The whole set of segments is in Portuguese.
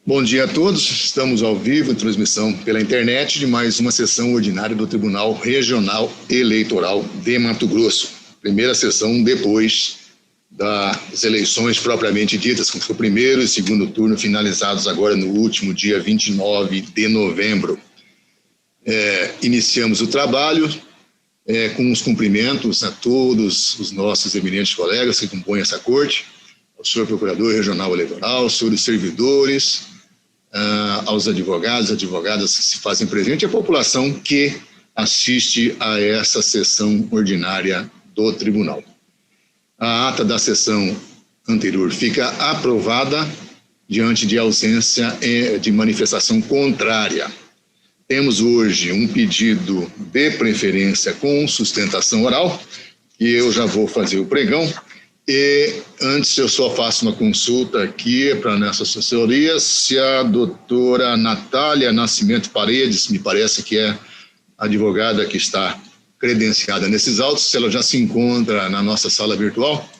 Bom dia a todos, estamos ao vivo em transmissão pela internet de mais uma sessão ordinária do Tribunal Regional Eleitoral de Mato Grosso. Primeira sessão depois das eleições propriamente ditas, com o primeiro e segundo turno finalizados agora no último dia 29 de novembro. Iniciamos o trabalho com os cumprimentos a todos os nossos eminentes colegas que compõem essa corte, ao senhor Procurador Regional Eleitoral, aos senhores servidores, aos advogados, advogadas que se fazem presente e a população que assiste a essa sessão ordinária do tribunal. A ata da sessão anterior fica aprovada diante de ausência de manifestação contrária. Temos hoje um pedido de preferência com sustentação oral, e eu já vou fazer o pregão. E antes eu só faço uma consulta aqui para nessa assessoria, se a doutora Natália Nascimento Paredes, me parece que é a advogada que está credenciada nesses autos, se ela já se encontra na nossa sala virtual?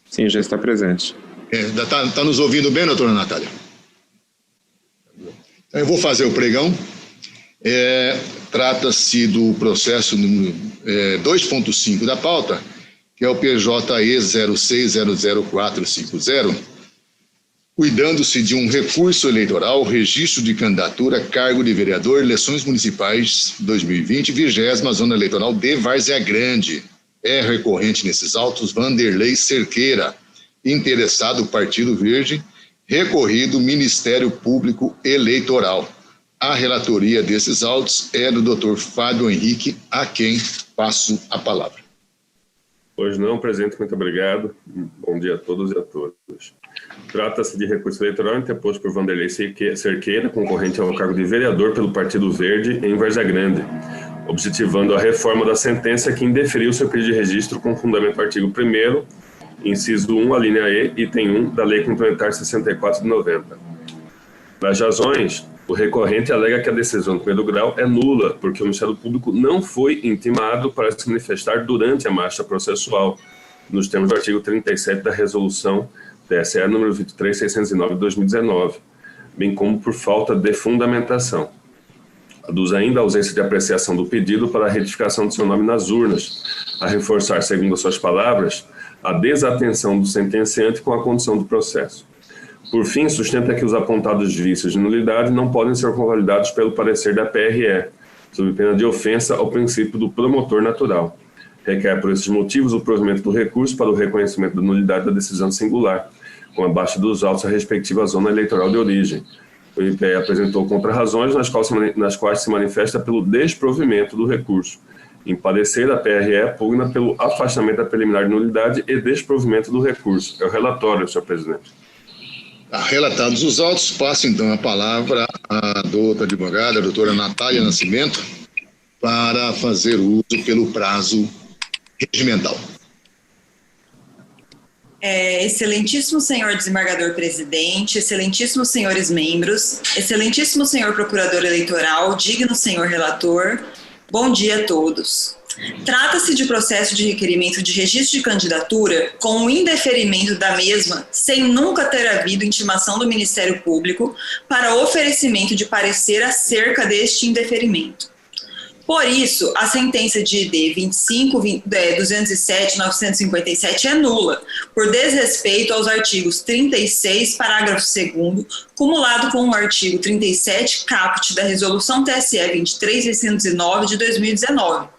Sim, já está presente. Está nos ouvindo bem, doutora Natália? Então, eu vou fazer o pregão. Trata-se do processo número 2.5 da pauta, que é o PJE 0600450, cuidando-se de um recurso eleitoral, registro de candidatura, cargo de vereador, eleições municipais 2020, 20ª Zona Eleitoral de Várzea Grande. É recorrente nesses autos Vanderlei Cerqueira, interessado Partido Verde, recorrido Ministério Público Eleitoral. A relatoria desses autos é do Dr. Fábio Henrique, a quem passo a palavra. Pois não, presidente, muito obrigado. Bom dia a todos e a todas. Trata-se de recurso eleitoral interposto por Vanderlei Cerqueira, concorrente ao cargo de vereador pelo Partido Verde em Várzea Grande, objetivando a reforma da sentença que indeferiu seu pedido de registro com fundamento no artigo 1º, inciso 1, a linha E, item 1, da Lei Complementar 64 de 90. Nas razões, o recorrente alega que a decisão do primeiro grau é nula, porque o Ministério Público não foi intimado para se manifestar durante a marcha processual, nos termos do artigo 37 da Resolução TSE número 23609 de 2019, bem como por falta de fundamentação. Aduz ainda a ausência de apreciação do pedido para a retificação de seu nome nas urnas, a reforçar, segundo suas palavras, a desatenção do sentenciante com a condução do processo. Por fim, sustenta que os apontados vícios de nulidade não podem ser convalidados pelo parecer da PRE, sob pena de ofensa ao princípio do promotor natural. Requer, por esses motivos, o provimento do recurso para o reconhecimento da nulidade da decisão singular, com a baixa dos autos à respectiva zona eleitoral de origem. O IPE apresentou contrarrazões nas quais se manifesta pelo desprovimento do recurso. Em parecer, a PRE pugna pelo afastamento da preliminar de nulidade e desprovimento do recurso. É o relatório, senhor presidente. Relatados os autos, passo então a palavra à doutora advogada, a doutora Natália Nascimento, para fazer uso pelo prazo regimental. Excelentíssimo senhor desembargador presidente, excelentíssimos senhores membros, excelentíssimo senhor procurador eleitoral, digno senhor relator, bom dia a todos. Trata-se de processo de requerimento de registro de candidatura com o indeferimento da mesma, sem nunca ter havido intimação do Ministério Público para oferecimento de parecer acerca deste indeferimento. Por isso, a sentença de ID 25.207.957 é nula, por desrespeito aos artigos 36, parágrafo 2º, cumulado com o artigo 37, caput da Resolução TSE 23.609 de 2019.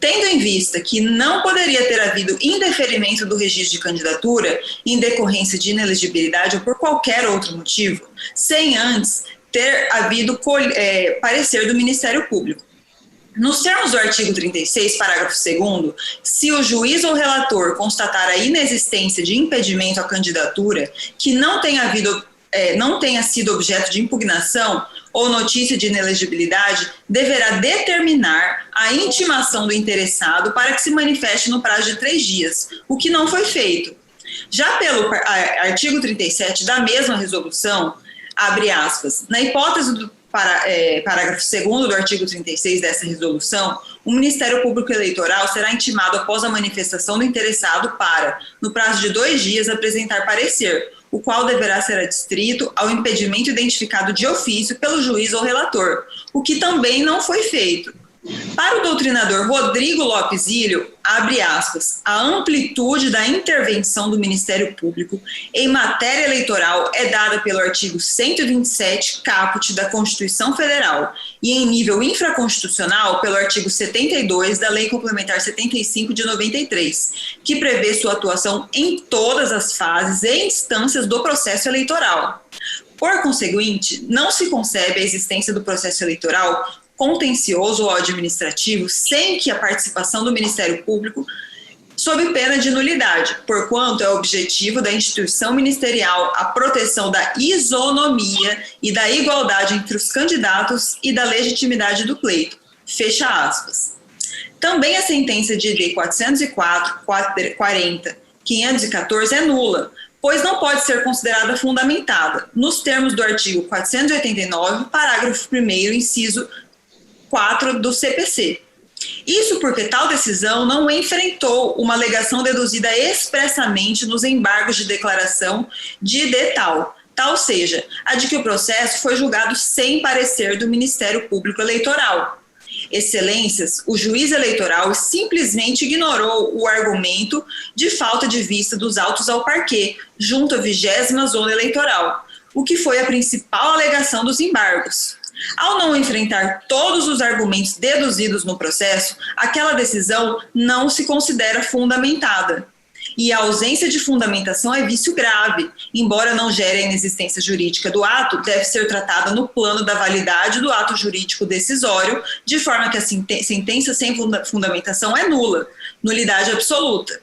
Tendo em vista que não poderia ter havido indeferimento do registro de candidatura em decorrência de inelegibilidade ou por qualquer outro motivo, sem antes ter havido parecer do Ministério Público. Nos termos do artigo 36, parágrafo 2º, se o juiz ou relator constatar a inexistência de impedimento à candidatura que não tenha sido objeto de impugnação ou notícia de inelegibilidade, deverá determinar a intimação do interessado para que se manifeste no prazo de 3 dias, o que não foi feito. Já pelo artigo 37 da mesma resolução, abre aspas, na hipótese do parágrafo 2º do artigo 36 dessa resolução, o Ministério Público Eleitoral será intimado após a manifestação do interessado para, no prazo de 2 dias, apresentar parecer, o qual deverá ser adstrito ao impedimento identificado de ofício pelo juiz ou relator, o que também não foi feito. Para o doutrinador Rodrigo Lopes Ilho, abre aspas, a amplitude da intervenção do Ministério Público em matéria eleitoral é dada pelo artigo 127, caput da Constituição Federal e em nível infraconstitucional pelo artigo 72 da Lei Complementar 75 de 93, que prevê sua atuação em todas as fases e instâncias do processo eleitoral. Por conseguinte, não se concebe a existência do processo eleitoral contencioso ou administrativo sem que a participação do Ministério Público sob pena de nulidade, porquanto é objetivo da instituição ministerial a proteção da isonomia e da igualdade entre os candidatos e da legitimidade do pleito. Fecha aspas. Também a sentença de ED 404, 40, 514 é nula, pois não pode ser considerada fundamentada, nos termos do artigo 489, parágrafo 1º, inciso 4 do CPC. Isso porque tal decisão não enfrentou uma alegação deduzida expressamente nos embargos de declaração de tal seja, a de que o processo foi julgado sem parecer do Ministério Público Eleitoral. Excelências, o juiz eleitoral simplesmente ignorou o argumento de falta de vista dos autos ao parquê, junto à 20ª Zona Eleitoral, o que foi a principal alegação dos embargos. Ao não enfrentar todos os argumentos deduzidos no processo, aquela decisão não se considera fundamentada. E a ausência de fundamentação é vício grave. Embora não gere a inexistência jurídica do ato, deve ser tratada no plano da validade do ato jurídico decisório, de forma que a sentença sem fundamentação é nula, nulidade absoluta.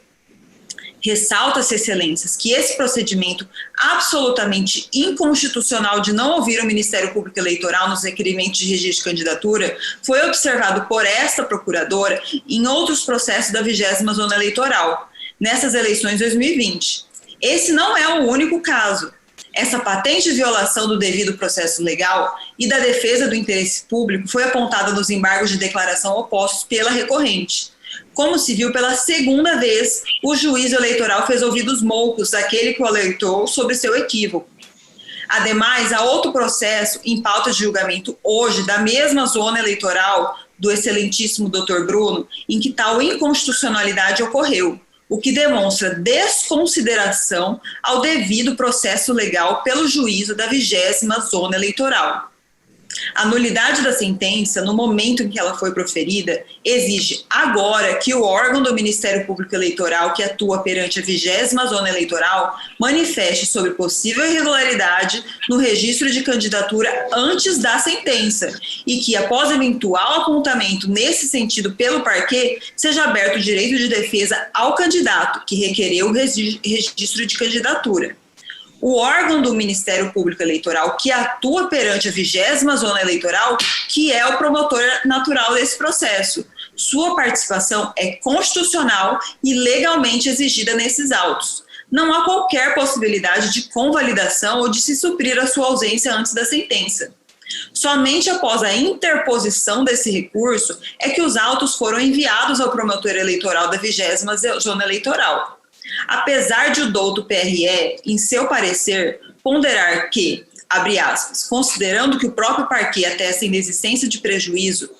Ressalta-se, excelências, que esse procedimento absolutamente inconstitucional de não ouvir o Ministério Público Eleitoral nos requerimentos de registro de candidatura foi observado por esta procuradora em outros processos da 20ª Zona Eleitoral, nessas eleições de 2020. Esse não é o único caso. Essa patente violação do devido processo legal e da defesa do interesse público foi apontada nos embargos de declaração opostos pela recorrente. Como se viu pela segunda vez, o juiz eleitoral fez ouvidos moucos daquele que o alertou sobre seu equívoco. Ademais, há outro processo em pauta de julgamento hoje da mesma zona eleitoral do excelentíssimo Dr. Bruno, em que tal inconstitucionalidade ocorreu, o que demonstra desconsideração ao devido processo legal pelo juízo da 20ª Zona Eleitoral. A nulidade da sentença, no momento em que ela foi proferida, exige agora que o órgão do Ministério Público Eleitoral que atua perante a 20ª Zona Eleitoral manifeste sobre possível irregularidade no registro de candidatura antes da sentença e que, após eventual apontamento nesse sentido pelo parquê, seja aberto o direito de defesa ao candidato que requereu o registro de candidatura. O órgão do Ministério Público Eleitoral que atua perante a 20ª Zona Eleitoral, que é o promotor natural desse processo. Sua participação é constitucional e legalmente exigida nesses autos. Não há qualquer possibilidade de convalidação ou de se suprir a sua ausência antes da sentença. Somente após a interposição desse recurso é que os autos foram enviados ao promotor eleitoral da 20ª Zona Eleitoral. Apesar de o douto PRE, em seu parecer, ponderar que, abre aspas, considerando que o próprio parquê atesta a inexistência de prejuízo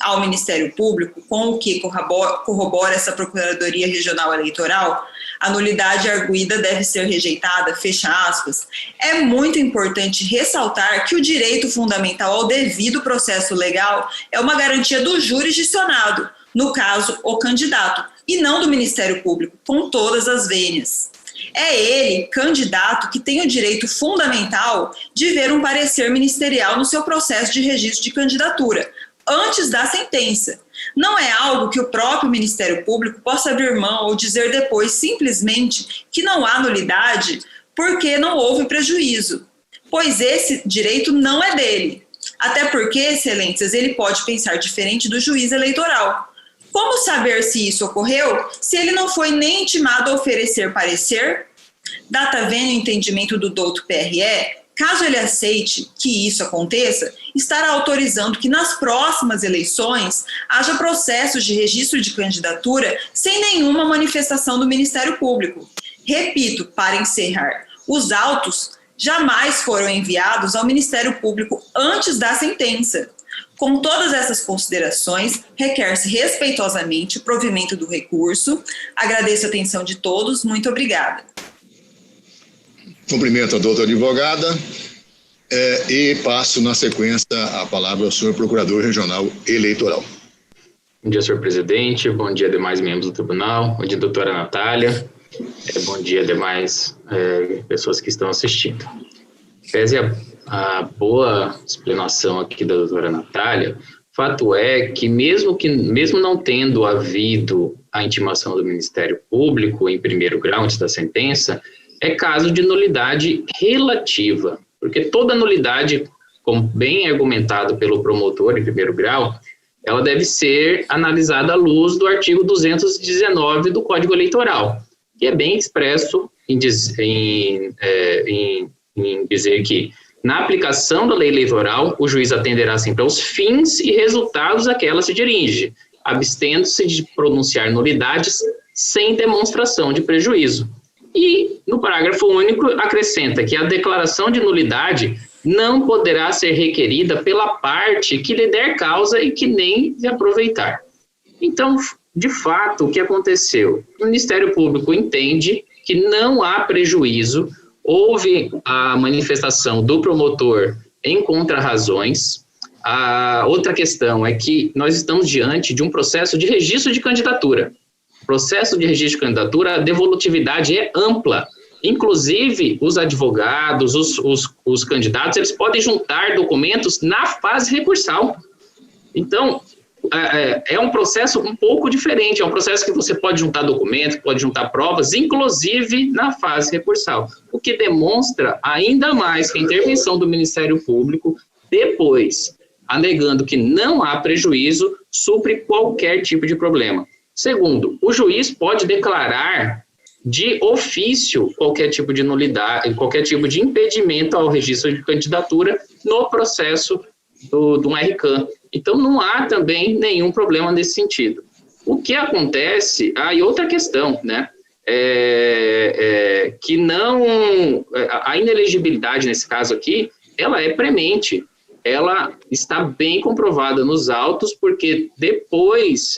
ao Ministério Público, com o que corrobora essa Procuradoria Regional Eleitoral, a nulidade arguida deve ser rejeitada, fecha aspas, é muito importante ressaltar que o direito fundamental ao devido processo legal é uma garantia do jurisdicionado, no caso, o candidato, e não do Ministério Público, com todas as vênias. É ele, candidato, que tem o direito fundamental de ver um parecer ministerial no seu processo de registro de candidatura, antes da sentença. Não é algo que o próprio Ministério Público possa abrir mão ou dizer depois simplesmente que não há nulidade porque não houve prejuízo, pois esse direito não é dele. Até porque, excelências, ele pode pensar diferente do juiz eleitoral. Como saber se isso ocorreu se ele não foi nem intimado a oferecer parecer? Data vênia o entendimento do douto PRE, caso ele aceite que isso aconteça, estará autorizando que nas próximas eleições haja processos de registro de candidatura sem nenhuma manifestação do Ministério Público. Repito, para encerrar, Os autos jamais foram enviados ao Ministério Público antes da sentença. Com todas essas considerações, requer-se respeitosamente o provimento do recurso. Agradeço a atenção de todos. Muito obrigada. Cumprimento a doutora advogada e passo, na sequência, a palavra ao senhor Procurador Regional Eleitoral. Bom dia, senhor presidente. Bom dia, demais membros do tribunal. Bom dia, doutora Natália. Bom dia, demais pessoas que estão assistindo. Pese a boa explanação aqui da doutora Natália, fato é que mesmo não tendo havido a intimação do Ministério Público em primeiro grau antes da sentença, é caso de nulidade relativa, porque toda nulidade, como bem argumentado pelo promotor em primeiro grau, ela deve ser analisada à luz do artigo 219 do Código Eleitoral, que é bem expresso em dizer que, na aplicação da lei eleitoral, o juiz atenderá sempre aos fins e resultados a que ela se dirige, abstendo-se de pronunciar nulidades sem demonstração de prejuízo. E, no parágrafo único, acrescenta que a declaração de nulidade não poderá ser requerida pela parte que lhe der causa e que nem se aproveitar. Então, de fato, o que aconteceu? O Ministério Público entende que não há prejuízo, houve a manifestação do promotor em contrarrazões. A outra questão é que nós estamos diante de um processo de registro de candidatura. Processo de registro de candidatura, a devolutividade é ampla. Inclusive, os advogados, os candidatos, eles podem juntar documentos na fase recursal. Então, é um processo um pouco diferente, é um processo que você pode juntar documentos, pode juntar provas, inclusive na fase recursal, o que demonstra ainda mais que a intervenção do Ministério Público, depois, alegando que não há prejuízo, supre qualquer tipo de problema. Segundo, o juiz pode declarar de ofício qualquer tipo de nulidade, qualquer tipo de impedimento ao registro de candidatura no processo do RCAM. Então, não há também nenhum problema nesse sentido. O que acontece, e outra questão, né, que a inelegibilidade nesse caso aqui, ela é premente, ela está bem comprovada nos autos, porque depois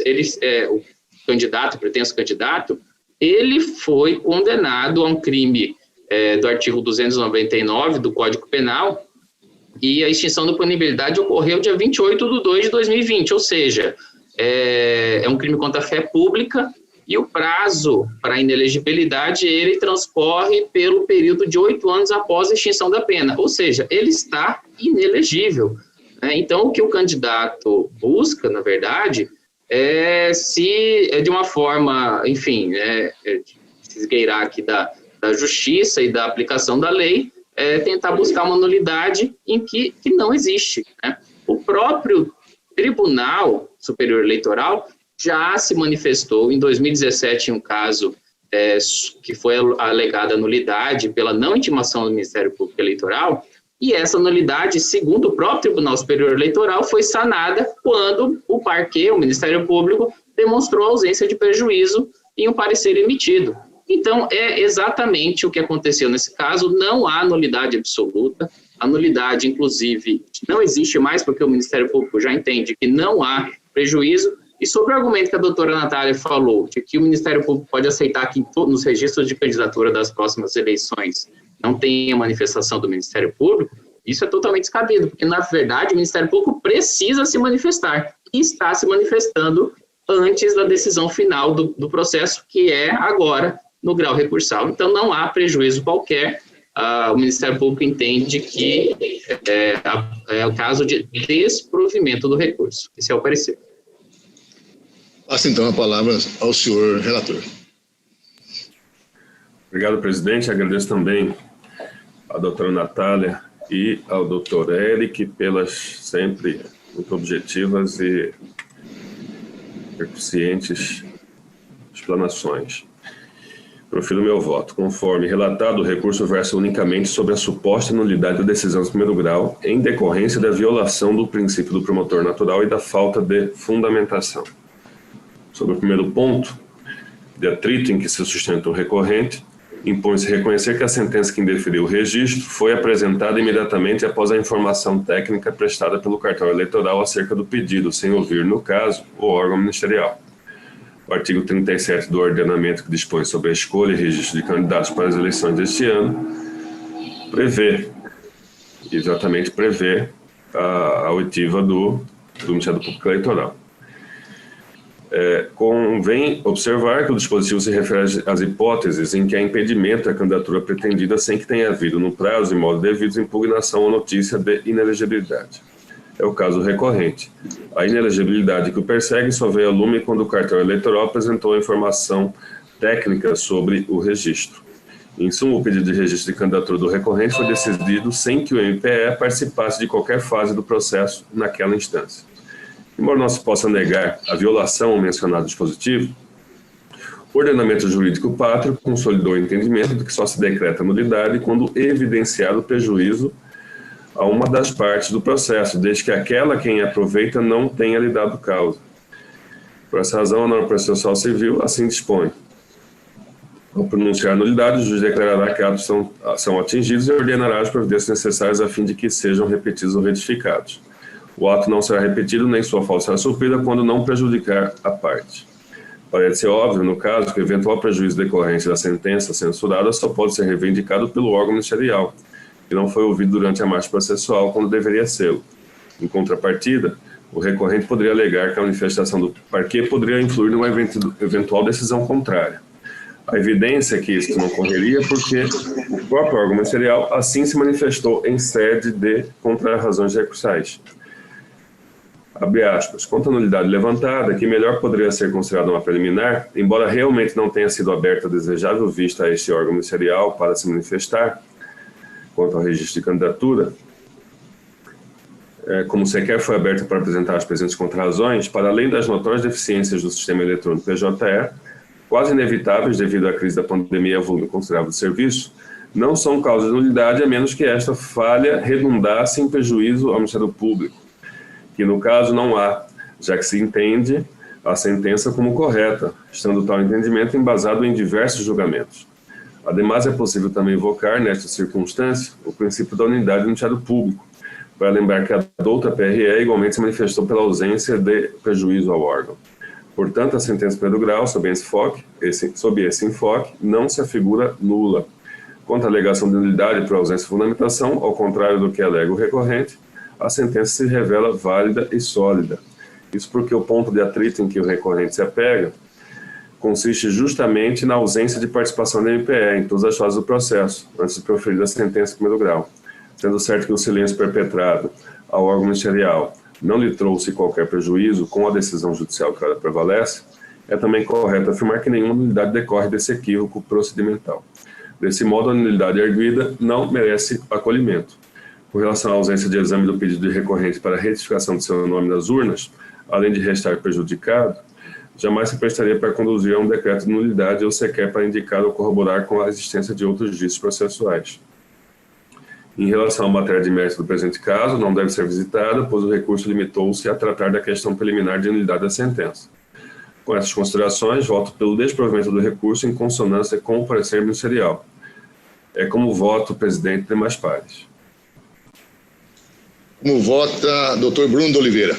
o candidato, o pretenso candidato, ele foi condenado a um crime do artigo 299 do Código Penal, e a extinção da punibilidade ocorreu dia 28/2/2020, ou seja, é um crime contra a fé pública, e o prazo para a inelegibilidade, ele transcorre pelo período de 8 anos após a extinção da pena, ou seja, ele está inelegível. Então, o que o candidato busca, na verdade, de uma forma, enfim, se esgueirar aqui da justiça e da aplicação da lei, tentar buscar uma nulidade em que não existe, né? O próprio Tribunal Superior Eleitoral já se manifestou em 2017 em um caso que foi alegada nulidade pela não intimação do Ministério Público Eleitoral, e essa nulidade, segundo o próprio Tribunal Superior Eleitoral, foi sanada quando o parquê, o Ministério Público, demonstrou ausência de prejuízo em um parecer emitido. Então, é exatamente o que aconteceu nesse caso, não há nulidade absoluta, a nulidade, inclusive, não existe mais, porque o Ministério Público já entende que não há prejuízo, e sobre o argumento que a doutora Natália falou, de que o Ministério Público pode aceitar que nos registros de candidatura das próximas eleições não tenha manifestação do Ministério Público, isso é totalmente descabido, porque, na verdade, o Ministério Público precisa se manifestar, e está se manifestando antes da decisão final do processo, que é agora, no grau recursal. Então, não há prejuízo qualquer. O Ministério Público entende que é o caso de desprovimento do recurso. Esse é o parecer. Passo, então, a palavra ao senhor relator. Obrigado, presidente. Agradeço também à doutora Natália e ao doutor Eric pelas sempre muito objetivas e eficientes explanações. Profiro meu voto. Conforme relatado, o recurso versa unicamente sobre a suposta nulidade da decisão de primeiro grau em decorrência da violação do princípio do promotor natural e da falta de fundamentação. Sobre o primeiro ponto, de atrito em que se sustenta o recorrente, impõe-se reconhecer que a sentença que indeferiu o registro foi apresentada imediatamente após a informação técnica prestada pelo cartório eleitoral acerca do pedido, sem ouvir, no caso, o órgão ministerial. O artigo 37 do ordenamento, que dispõe sobre a escolha e registro de candidatos para as eleições deste ano, prevê a oitiva do Ministério Público Eleitoral. Convém observar que o dispositivo se refere às hipóteses em que há impedimento à candidatura pretendida sem que tenha havido, no prazo e modo devidos, impugnação ou notícia de inelegibilidade. É o caso recorrente. A inelegibilidade que o persegue só veio a lume quando o cartório eleitoral apresentou a informação técnica sobre o registro. Em suma, o pedido de registro de candidatura do recorrente foi decidido sem que o MPE participasse de qualquer fase do processo naquela instância. Embora não se possa negar a violação ao mencionado dispositivo, o ordenamento jurídico pátrio consolidou o entendimento de que só se decreta nulidade quando evidenciado o prejuízo a uma das partes do processo, desde que aquela a quem aproveita não tenha lhe dado causa. Por essa razão, a norma processual civil assim dispõe. Ao pronunciar a nulidade, o juiz declarará que atos são atingidos e ordenará as providências necessárias a fim de que sejam repetidos ou retificados. O ato não será repetido nem sua falta será suprida quando não prejudicar a parte. Parece ser óbvio, no caso, que o eventual prejuízo decorrente da sentença censurada só pode ser reivindicado pelo órgão ministerial, que não foi ouvido durante a marcha processual quando deveria ser. Em contrapartida, o recorrente poderia alegar que a manifestação do parquê poderia influir numa eventual decisão contrária. A evidência é que isso não ocorreria porque o próprio órgão ministerial assim se manifestou em sede de contrarrazões recursais. Abre aspas. Quanto à nulidade levantada, que melhor poderia ser considerada uma preliminar, embora realmente não tenha sido aberta a desejável vista a este órgão ministerial para se manifestar quanto ao registro de candidatura, como sequer foi aberta para apresentar as presentes contrarrazões, para além das notórias deficiências do sistema eletrônico PJE, quase inevitáveis devido à crise da pandemia e ao volume considerável de serviço, não são causa de nulidade, a menos que esta falha redundasse em prejuízo ao Ministério Público, que no caso não há, já que se entende a sentença como correta, estando tal entendimento embasado em diversos julgamentos. Ademais, é possível também invocar, nesta circunstância, o princípio da unidade do Ministério Público, para lembrar que a douta PRE igualmente se manifestou pela ausência de prejuízo ao órgão. Portanto, a sentença Pedro Grau, sob esse enfoque, não se afigura nula. Quanto à alegação de nulidade por ausência de fundamentação, ao contrário do que alega o recorrente, a sentença se revela válida e sólida. Isso porque o ponto de atrito em que o recorrente se apega consiste justamente na ausência de participação da MPE em todas as fases do processo, antes de proferir a sentença em primeiro grau. Sendo certo que o silêncio perpetrado ao órgão ministerial não lhe trouxe qualquer prejuízo com a decisão judicial que ela prevalece, é também correto afirmar que nenhuma nulidade decorre desse equívoco procedimental. Desse modo, a nulidade arguida não merece acolhimento. Com relação à ausência de exame do pedido de recorrente para a retificação de seu nome nas urnas, além de restar prejudicado, jamais se prestaria para conduzir a um decreto de nulidade ou sequer para indicar ou corroborar com a existência de outros vícios processuais. Em relação à matéria de mérito do presente caso, não deve ser visitada, pois o recurso limitou-se a tratar da questão preliminar de nulidade da sentença. Com essas considerações, voto pelo desprovimento do recurso em consonância com o parecer ministerial. É como voto o presidente demais pares. Como vota Dr. Bruno de Oliveira?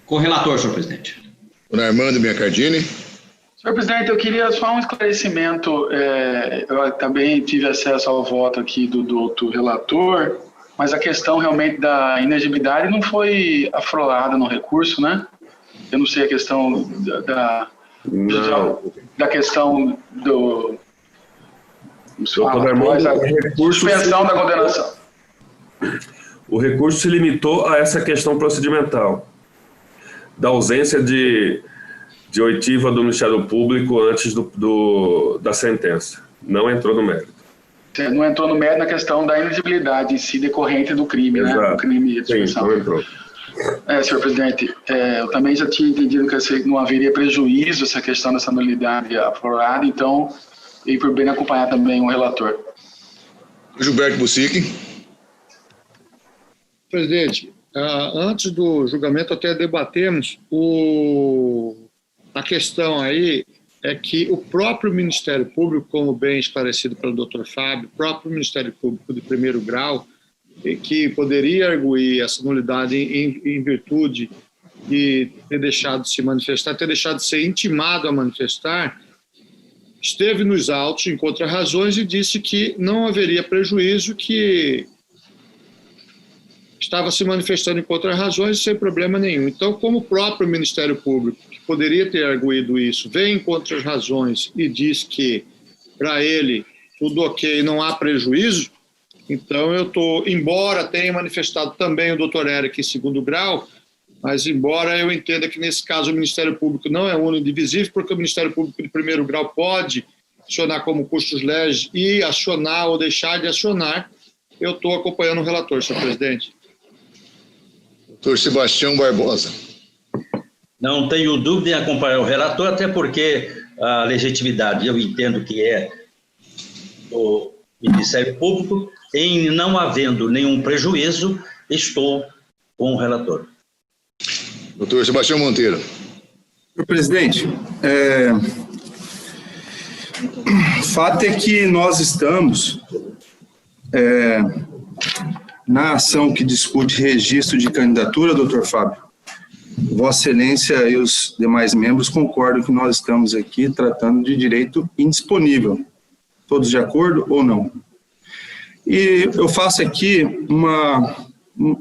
Correlator, senhor presidente. Dona Armando Biancardini? Senhor presidente, eu queria só um esclarecimento. Eu também tive acesso ao voto aqui do outro relator, mas a questão realmente da inegibilidade não foi aflorada no recurso, né? Eu não sei a questão da questão do... suspensão da condenação. O recurso se limitou a essa questão procedimental, da ausência de oitiva do Ministério Público antes da sentença. Não entrou no mérito. Não entrou no mérito na questão da inegibilidade em si decorrente do crime, exato, né? Do crime de suspensão. Sim, não entrou. Senhor presidente, eu também já tinha entendido que não haveria prejuízo essa questão dessa nulidade aflorada, então, e por bem acompanhar também o relator. Gilberto Bussic. Presidente, antes do julgamento até debatemos a questão aí é que o próprio Ministério Público, como bem esclarecido pelo Dr. Fábio, o próprio Ministério Público de primeiro grau, que poderia arguir essa nulidade em virtude de ter deixado de se manifestar, ter deixado de ser intimado a manifestar, esteve nos autos em contra-razões e disse que não haveria prejuízo, que estava se manifestando em contra-razões sem problema nenhum. Então, como o próprio Ministério Público, que poderia ter arguído isso, vem em contra-razões e diz que, para ele, tudo ok, não há prejuízo, então eu estou, embora tenha manifestado também o doutor Eric em segundo grau, mas embora eu entenda que, nesse caso, o Ministério Público não é unidivisível, porque o Ministério Público de primeiro grau pode acionar como custos legis e acionar ou deixar de acionar, eu estou acompanhando o relator, senhor presidente. Doutor Sebastião Barbosa. Não tenho dúvida em acompanhar o relator, até porque a legitimidade, eu entendo que é do Ministério Público, em não havendo nenhum prejuízo, estou com o relator. Doutor Sebastião Monteiro. Senhor presidente, o fato é que nós estamos na ação que discute registro de candidatura, doutor Fábio. Vossa Excelência e os demais membros concordam que nós estamos aqui tratando de direito indisponível. Todos de acordo ou não? E eu faço aqui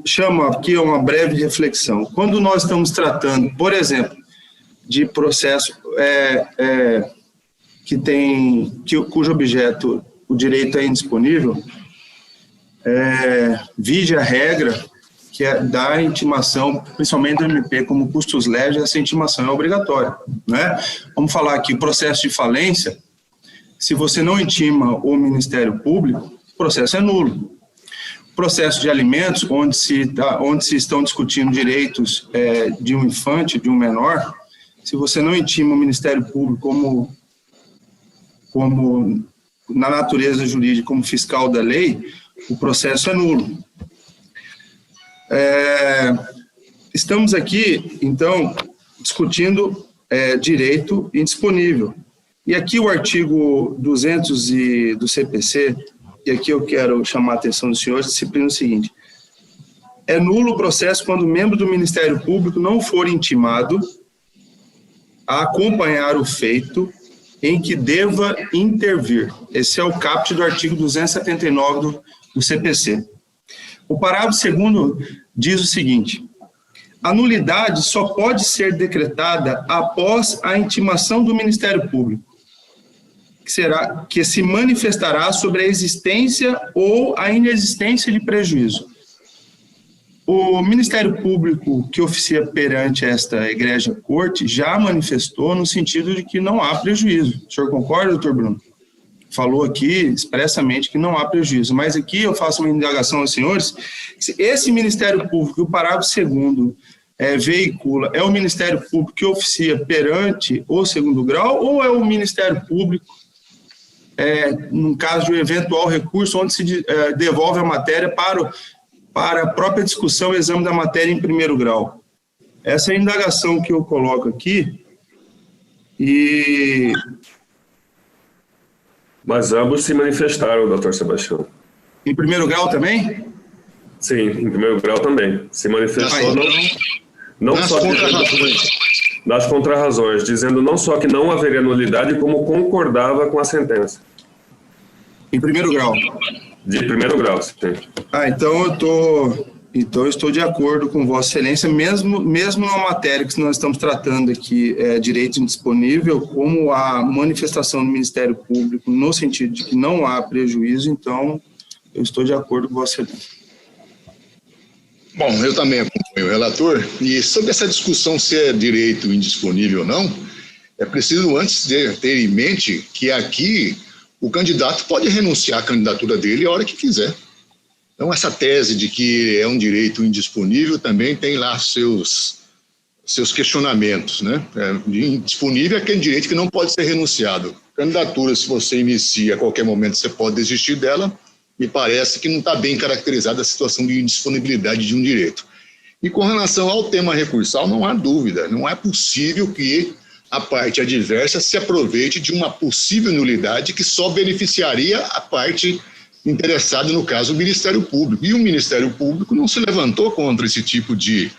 chamo aqui uma breve reflexão. Quando nós estamos tratando, por exemplo, de processo cujo objeto, o direito é indisponível, vide a regra que é da intimação, principalmente do MP, como custos legis, essa intimação é obrigatória, né? Vamos falar aqui, processo de falência, se você não intima o Ministério Público, o processo é nulo. Processo de alimentos, onde se estão discutindo direitos de um infante, de um menor, se você não intima o Ministério Público como na natureza jurídica, como fiscal da lei, o processo é nulo. Estamos aqui, então, discutindo direito indisponível. E aqui o artigo 200 do CPC, e aqui eu quero chamar a atenção dos senhores, disciplina o seguinte: é nulo o processo quando o membro do Ministério Público não for intimado a acompanhar o feito em que deva intervir. Esse é o caput do artigo 279 do CPC. O parágrafo 2º diz o seguinte: a nulidade só pode ser decretada após a intimação do Ministério Público, que se manifestará sobre a existência ou a inexistência de prejuízo. O Ministério Público que oficia perante esta egrégia corte já manifestou no sentido de que não há prejuízo. O senhor concorda, doutor Bruno? Falou aqui expressamente que não há prejuízo, mas aqui eu faço uma indagação aos senhores: esse Ministério Público, o parágrafo 2º veicula, é o Ministério Público que oficia perante o segundo grau, ou é o Ministério Público, no caso de um eventual recurso, onde se devolve a matéria para a própria discussão e exame da matéria em primeiro grau? Essa é a indagação que eu coloco aqui. Mas ambos se manifestaram, doutor Sebastião. Em primeiro grau também? Sim, em primeiro grau também. Se manifestou não só nas contrarrazões, dizendo não só que não haveria nulidade, como concordava com a sentença. Em primeiro grau? De primeiro grau, sim. Então eu estou de acordo com Vossa Excelência, mesmo na matéria que nós estamos tratando aqui, direito indisponível, como a manifestação do Ministério Público, no sentido de que não há prejuízo, então eu estou de acordo com Vossa Excelência. Bom, eu também acompanho o relator, e sobre essa discussão se é direito indisponível ou não, é preciso antes ter em mente que aqui o candidato pode renunciar à candidatura dele a hora que quiser. Então, essa tese de que é um direito indisponível também tem lá seus questionamentos, né? Indisponível é aquele direito que não pode ser renunciado. Candidatura, se você inicia a qualquer momento, você pode desistir dela. Me parece que não está bem caracterizada a situação de indisponibilidade de um direito. E com relação ao tema recursal, não há dúvida, não é possível que a parte adversa se aproveite de uma possível nulidade que só beneficiaria a parte interessada, no caso, o Ministério Público. E o Ministério Público não se levantou contra esse tipo de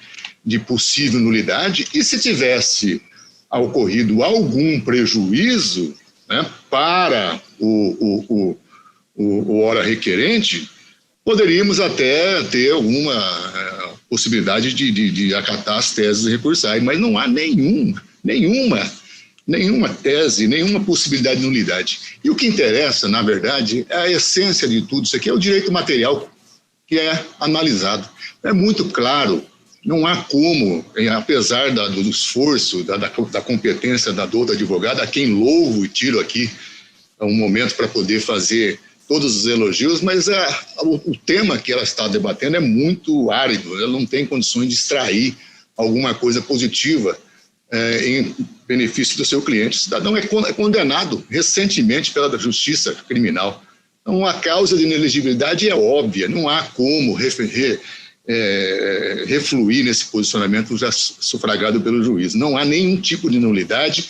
possível nulidade, e se tivesse ocorrido algum prejuízo, né, para o ora requerente, poderíamos até ter alguma possibilidade de acatar as teses recursais, mas não há nenhuma tese, nenhuma possibilidade de nulidade. E o que interessa, na verdade, é a essência de tudo isso aqui, é o direito material que é analisado. É muito claro, não há como, apesar do esforço, da competência da douta advogada, a quem louvo e tiro aqui um momento para poder fazer todos os elogios, mas o tema que ela está debatendo é muito árido, ela não tem condições de extrair alguma coisa positiva em benefício do seu cliente. O cidadão é condenado recentemente pela Justiça Criminal. Então, a causa de inelegibilidade é óbvia, não há como refluir nesse posicionamento já sufragado pelo juiz. Não há nenhum tipo de nulidade.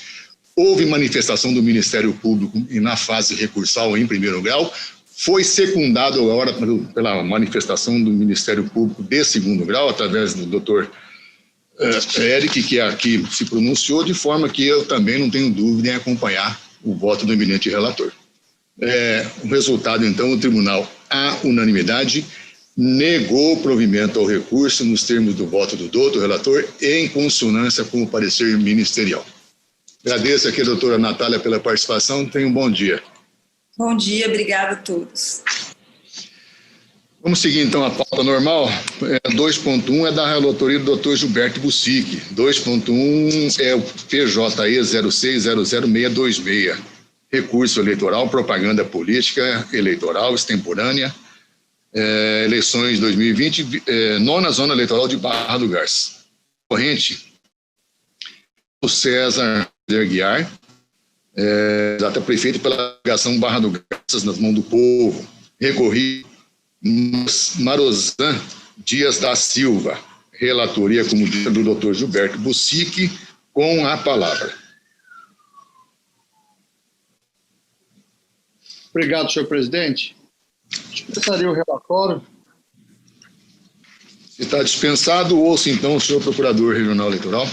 Houve manifestação do Ministério Público e na fase recursal em primeiro grau, foi secundado agora pela manifestação do Ministério Público de segundo grau, através do doutor Eric, que aqui se pronunciou, de forma que eu também não tenho dúvida em acompanhar o voto do eminente relator. O resultado, então, o tribunal, à unanimidade, negou o provimento ao recurso nos termos do voto do doutor relator, em consonância com o parecer ministerial. Agradeço aqui a doutora Natália pela participação. Tenha um bom dia. Bom dia, obrigada a todos. Vamos seguir, então, a pauta normal. 2.1 é da relatoria do doutor Gilberto Bussic. 2.1 é o PJE 06000626. Recurso eleitoral, propaganda política eleitoral extemporânea, eleições 2020, nona zona eleitoral de Barra do Garças. Corrente, o César Aguiar, data prefeito pela delegação Barra do Garças, nas mãos do povo. Recorri Marozan Dias da Silva, relatoria como dita do doutor Gilberto Bussic, com a palavra. Obrigado, senhor presidente. Dispensaria o relatório. Se está dispensado, ouça então o senhor procurador regional eleitoral.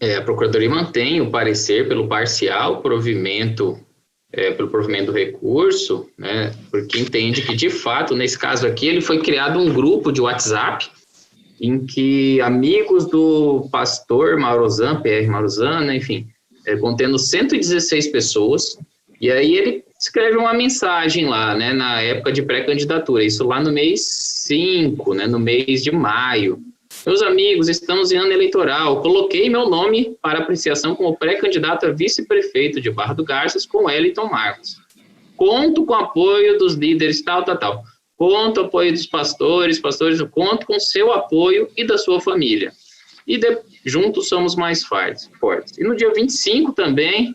A Procuradoria mantém o parecer pelo parcial provimento, pelo provimento do recurso, né, porque entende que, de fato, nesse caso aqui, ele foi criado um grupo de WhatsApp em que amigos do pastor Marozan, PR Marozan, né, enfim, contendo 116 pessoas, e aí ele escreve uma mensagem lá, né, na época de pré-candidatura, isso lá no mês 5, né, no mês de maio. Meus amigos, estamos em ano eleitoral, coloquei meu nome para apreciação como pré-candidato a vice-prefeito de Barra do Garças com Wellington Marcos. Conto com o apoio dos líderes, tal. Conto com o apoio dos pastores, conto com seu apoio e da sua família. E juntos somos mais fortes. E no dia 25 também,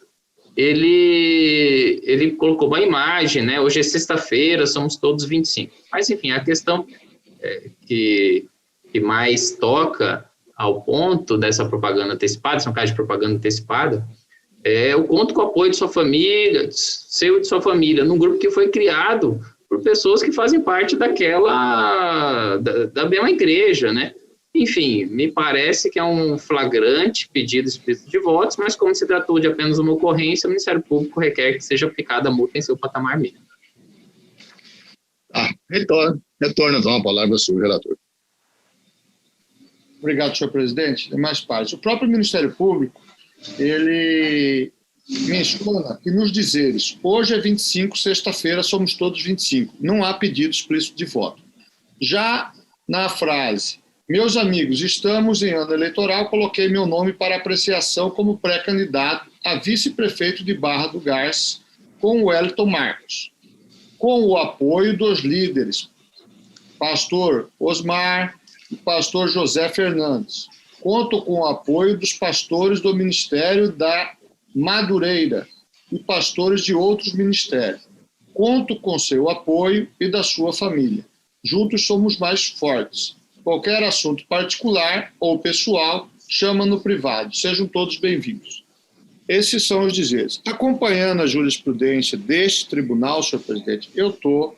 ele colocou uma imagem, né? Hoje é sexta-feira, somos todos 25. Mas, enfim, a questão que mais toca ao ponto dessa propaganda antecipada, esse é um caso de propaganda antecipada, é o conto com o apoio de sua família, seu e de sua família, num grupo que foi criado por pessoas que fazem parte da mesma igreja, né? Enfim, me parece que é um flagrante pedido explícito de votos, mas como se tratou de apenas uma ocorrência, o Ministério Público requer que seja aplicada a multa em seu patamar mínimo. Retorna então a palavra ao senhor relator. Obrigado, senhor presidente. Demais pares. O próprio Ministério Público, ele menciona que nos dizeres, hoje é 25, sexta-feira somos todos 25. Não há pedido explícito de voto. Já na frase, meus amigos, estamos em ano eleitoral, coloquei meu nome para apreciação como pré-candidato a vice-prefeito de Barra do Garças com Wellington Marcos, com o apoio dos líderes, pastor Osmar e pastor José Fernandes. Conto com o apoio dos pastores do Ministério da Madureira e pastores de outros ministérios. Conto com seu apoio e da sua família. Juntos somos mais fortes. Qualquer assunto particular ou pessoal chama no privado. Sejam todos bem-vindos. Esses são os dizeres. Acompanhando a jurisprudência deste tribunal, senhor presidente, eu estou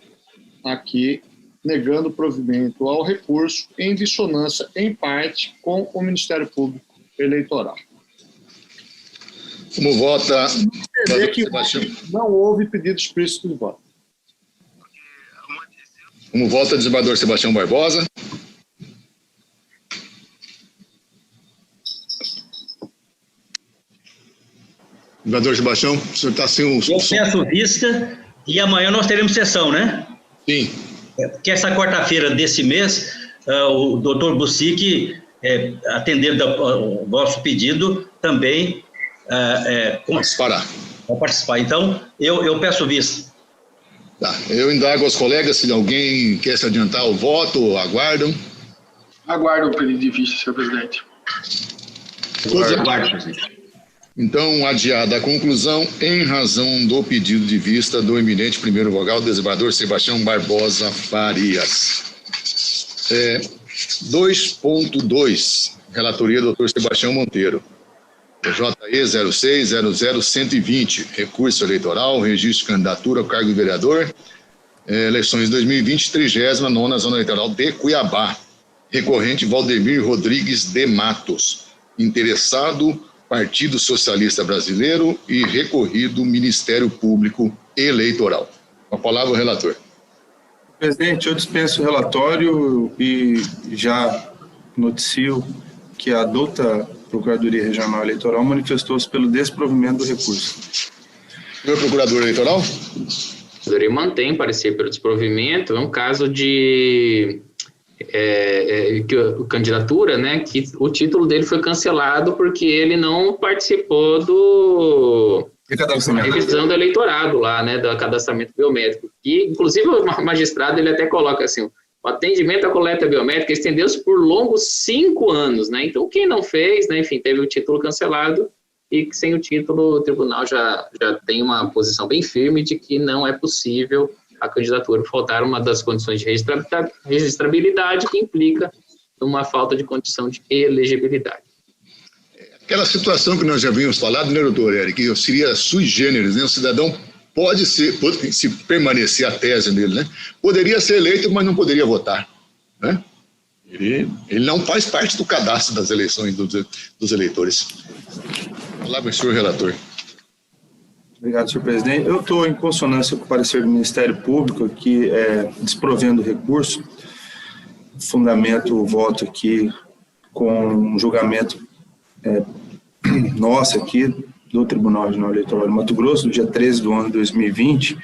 aqui negando provimento ao recurso em dissonância, em parte, com o Ministério Público Eleitoral. Como vota... Não houve pedido explícito de voto. Como vota o desembargador Sebastião Barbosa? Desembargador Sebastião, o senhor está sem o... Eu peço vista e amanhã nós teremos sessão, né? Sim. Porque essa quarta-feira desse mês, o doutor Bussic, atendendo ao vosso pedido, também vai participar. Então, eu peço vista. Tá. Eu indago aos colegas se alguém quer se adiantar o voto, aguardam. Aguardo o pedido de vista, senhor presidente. Aguardo, presidente. Então, adiada a conclusão, em razão do pedido de vista do eminente primeiro vogal, desembargador Sebastião Barbosa Farias. 2.2, relatoria do Dr. Sebastião Monteiro. PJE 06000120, recurso eleitoral, registro de candidatura ao cargo de vereador, eleições 2020, 39ª Zona Eleitoral de Cuiabá. Recorrente Valdemir Rodrigues de Matos. Interessado, Partido Socialista Brasileiro, e recorrido Ministério Público Eleitoral. Com a palavra o relator. Presidente, eu dispenso o relatório e já noticio que a adulta Procuradoria Regional Eleitoral manifestou-se pelo desprovimento do recurso. Senhor Procurador Eleitoral? A Procuradoria mantém parecer pelo desprovimento. É um caso de candidatura, né, que o título dele foi cancelado porque ele não participou da revisão do eleitorado lá, né, do cadastramento biométrico. E, inclusive, o magistrado ele até coloca assim: o atendimento à coleta biométrica estendeu-se por longos 5 anos, né? Então, quem não fez, né, enfim, teve o título cancelado, e sem o título o tribunal já tem uma posição bem firme de que não é possível a candidatura, faltar uma das condições de registrabilidade, que implica uma falta de condição de elegibilidade. Aquela situação que nós já havíamos falado, né, doutor Eric, que seria sui generis, né? O cidadão pode se permanecer a tese dele, né? Poderia ser eleito, mas não poderia votar, né? Ele não faz parte do cadastro das eleições dos eleitores. Palavra, senhor relator. Obrigado, senhor presidente. Eu estou em consonância com o parecer do Ministério Público, aqui desprovendo o recurso, fundamento o voto aqui com um julgamento nosso aqui do Tribunal Regional Eleitoral de Mato Grosso, no dia 13 de 1 de 2020,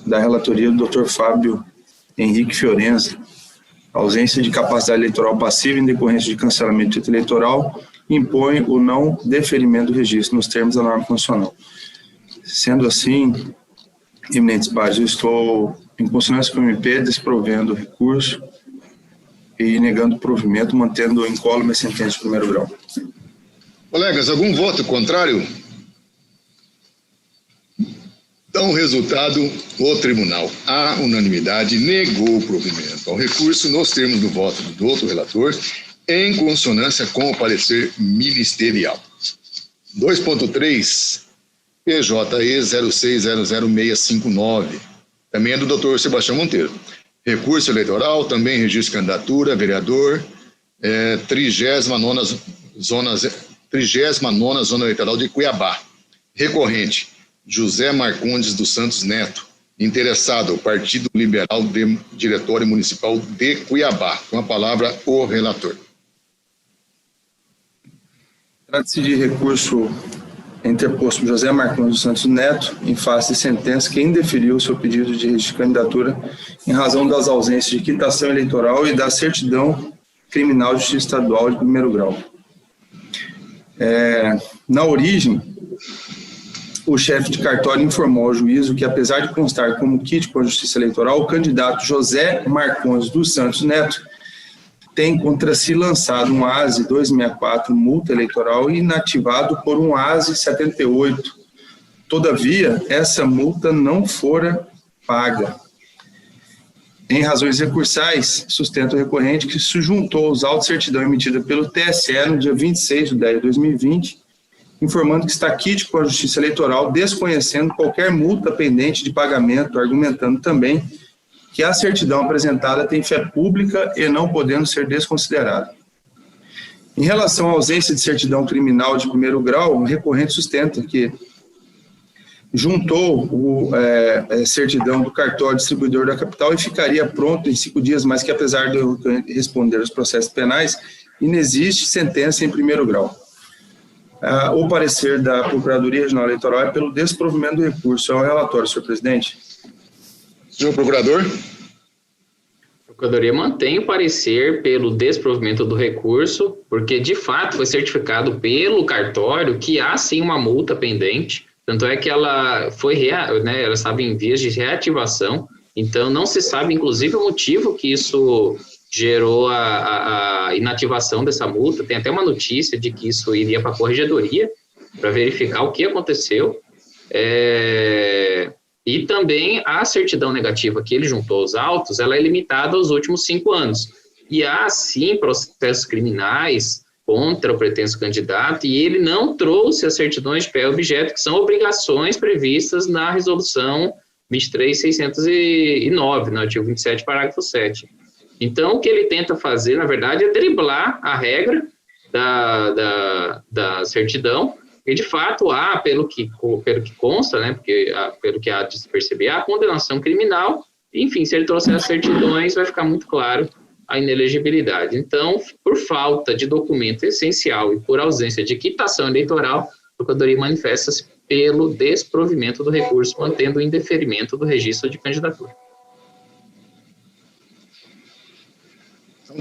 da relatoria do Dr. Fábio Henrique Fiorenza. A ausência de capacidade eleitoral passiva em decorrência de cancelamento de título eleitoral impõe o não deferimento do registro nos termos da norma constitucional. Sendo assim, eminentes pares, eu estou em consonância com o MP, desprovendo o recurso e negando o provimento, mantendo incólume a sentença de primeiro grau. Colegas, algum voto contrário? Então, o resultado, o tribunal, à unanimidade, negou o provimento ao recurso nos termos do voto do outro relator, em consonância com o parecer ministerial. 2.3, PJE 06000659, também é do doutor Sebastião Monteiro. Recurso eleitoral, também registro de candidatura, vereador, 39ª Zona Eleitoral de Cuiabá. Recorrente, José Marcondes dos Santos Neto. Interessado, Partido Liberal de Diretório Municipal de Cuiabá. Com a palavra, o relator. Trata-se de recurso interposto por José Marcondes dos Santos Neto, em face de sentença que indeferiu seu pedido de registro de candidatura em razão das ausências de quitação eleitoral e da certidão criminal de justiça estadual de primeiro grau. Na origem, o chefe de cartório informou ao juízo que, apesar de constar como quite com a Justiça Eleitoral, o candidato José Marcondes dos Santos Neto tem contra si lançado um ASE 264, multa eleitoral, inativado por um ASE 78. Todavia, essa multa não fora paga. em razões recursais, sustenta o recorrente que se juntou aos autos de certidão emitida pelo TSE no dia 26 de 10 de 2020, informando que está quite com a Justiça Eleitoral, desconhecendo qualquer multa pendente de pagamento, argumentando também que a certidão apresentada tem fé pública e não podendo ser desconsiderada. Em relação à ausência de certidão criminal de primeiro grau, o recorrente sustenta que juntou a certidão do cartório distribuidor da capital e ficaria pronto em 5 dias, mas que apesar de eu responder aos processos penais, inexiste sentença em primeiro grau. O parecer da Procuradoria Regional Eleitoral é pelo desprovimento do recurso. É o relatório, senhor presidente. Senhor procurador. A Procuradoria mantém o parecer pelo desprovimento do recurso, porque de fato foi certificado pelo cartório que há sim uma multa pendente, tanto é que ela foi, ela estava em vias de reativação, então não se sabe inclusive o motivo que isso gerou a inativação dessa multa. Tem até uma notícia de que isso iria para a corregedoria para verificar o que aconteceu. E também a certidão negativa que ele juntou aos autos, ela é limitada aos últimos 5 anos. E há, sim, processos criminais contra o pretenso candidato, e ele não trouxe as certidões de pé objeto, que são obrigações previstas na resolução 23.609, no artigo 27, parágrafo 7. Então, o que ele tenta fazer, na verdade, é driblar a regra da certidão, e, de fato, há, pelo que consta, né, pelo que há de se perceber, há condenação criminal. Enfim, se ele trouxer as certidões, vai ficar muito claro a inelegibilidade. Então, por falta de documento essencial e por ausência de quitação eleitoral, a Procuradoria manifesta-se pelo desprovimento do recurso, mantendo o indeferimento do registro de candidatura.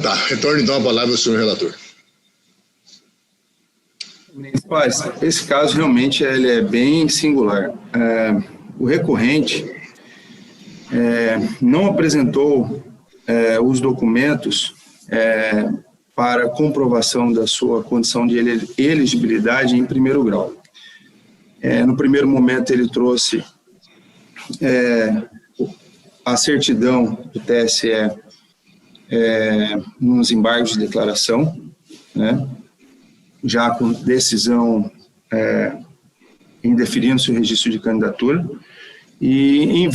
Tá, retorno então a palavra ao senhor relator. Esse caso realmente ele é bem singular. O recorrente não apresentou os documentos para comprovação da sua condição de elegibilidade em primeiro grau. No primeiro momento ele trouxe a certidão do TSE nos embargos de declaração, né? Já com decisão indeferindo-se o registro de candidatura, e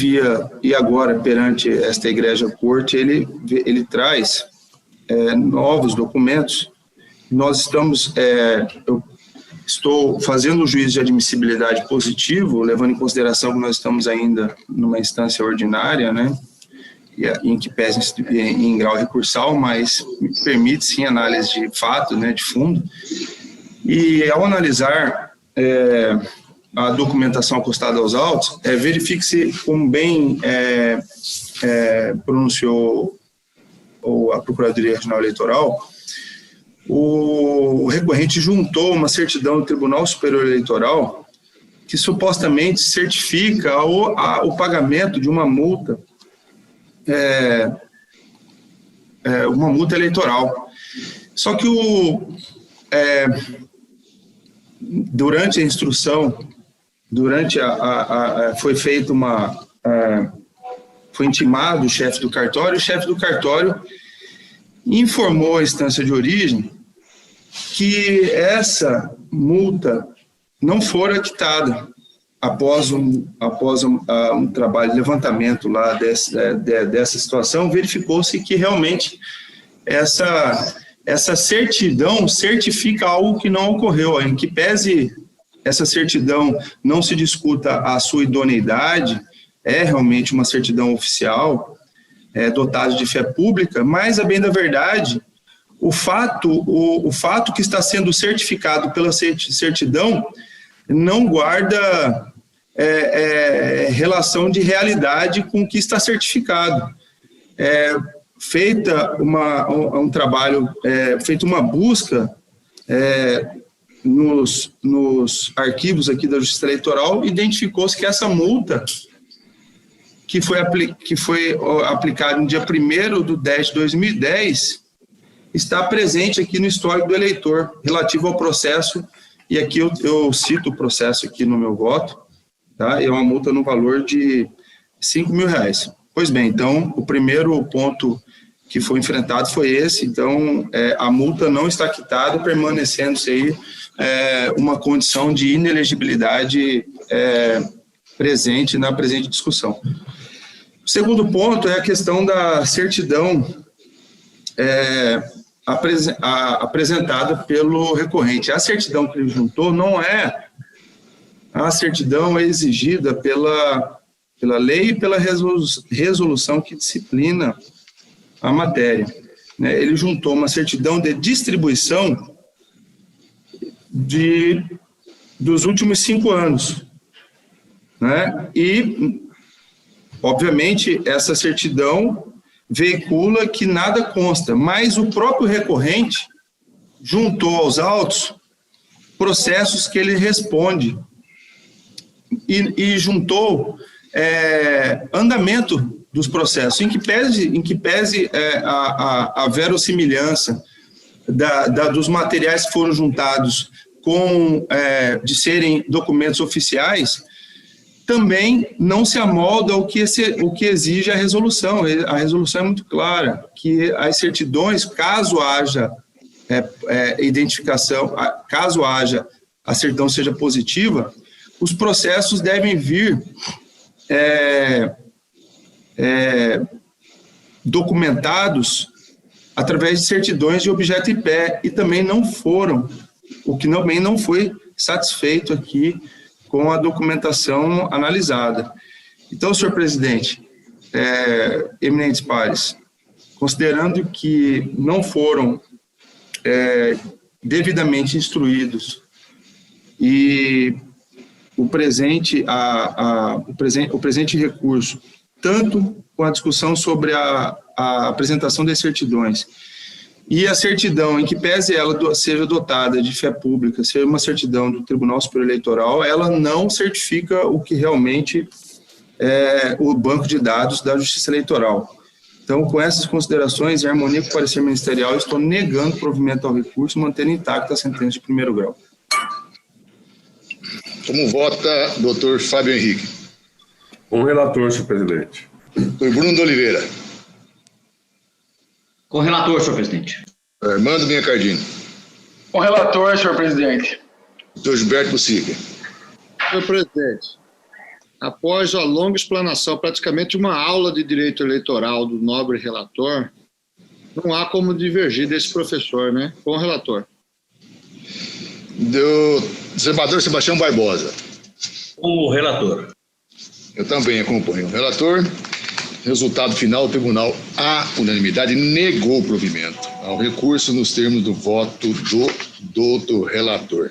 agora, perante esta Egrégia Corte, ele traz novos documentos. Eu estou fazendo o juízo de admissibilidade positivo, levando em consideração que nós estamos ainda numa instância ordinária, né, em que pese em grau recursal, mas permite sim análise de fato, né, de fundo. E ao analisar a documentação acostada aos autos, verifique-se, como bem pronunciou a Procuradoria Regional Eleitoral, o recorrente juntou uma certidão do Tribunal Superior Eleitoral que supostamente certifica o pagamento de uma multa eleitoral. Só que durante a instrução, foi feita foi intimado o chefe do cartório informou a instância de origem que essa multa não fora quitada após um trabalho de levantamento lá dessa situação. Verificou-se que realmente essa certidão certifica algo que não ocorreu, em que pese essa certidão não se discuta a sua idoneidade, é realmente uma certidão oficial, dotada de fé pública, mas, a bem da verdade, o fato que está sendo certificado pela certidão não guarda relação de realidade com o que está certificado. Feita um trabalho, feita uma busca nos arquivos aqui da Justiça Eleitoral, identificou-se que essa multa que foi aplicada no dia 1º de 10 de 2010 está presente aqui no histórico do eleitor, relativo ao processo, e aqui eu cito o processo aqui no meu voto, tá? É uma multa no valor de R$5.000. Pois bem, então, o primeiro ponto que foi enfrentado foi esse, então, a multa não está quitada, permanecendo-se aí uma condição de inelegibilidade presente na presente discussão. O segundo ponto é a questão da certidão apresentada pelo recorrente. A certidão que ele juntou não é a certidão exigida pela lei e pela resolução que disciplina a matéria. Ele juntou uma certidão de distribuição dos últimos 5 anos. E, obviamente, essa certidão veicula que nada consta, mas o próprio recorrente juntou aos autos processos que ele responde e juntou andamento dos processos, em que pese a verossimilhança dos materiais que foram juntados de serem documentos oficiais, também não se amolda o que exige a resolução. A resolução é muito clara, que as certidões, caso haja identificação, caso haja a certidão seja positiva, os processos devem vir documentados através de certidões de objeto em pé, e também não foram, o que também não foi satisfeito aqui com a documentação analisada. Então, senhor presidente, eminentes pares, considerando que não foram devidamente instruídos e o presente recurso, tanto com a discussão sobre a apresentação das certidões e a certidão, em que pese ela seja dotada de fé pública, seja uma certidão do Tribunal Superior Eleitoral, ela não certifica o que realmente é o banco de dados da Justiça Eleitoral. Então, com essas considerações, em harmonia com o parecer ministerial, eu estou negando o provimento ao recurso, mantendo intacta a sentença de primeiro grau. Como vota doutor Fábio Henrique? Com o relator, senhor presidente. Doutor Bruno de Oliveira? Com o relator, senhor presidente. Armando Biancardini? Com o relator, senhor presidente. Doutor Gilberto Bussica? Senhor presidente, após a longa explanação, praticamente uma aula de direito eleitoral do nobre relator, não há como divergir desse professor, né? Com o relator. Do desembargador Sebastião Barbosa? Com o relator. Eu também acompanho o relator. Resultado final, o tribunal, à unanimidade, negou o provimento ao recurso nos termos do voto do relator,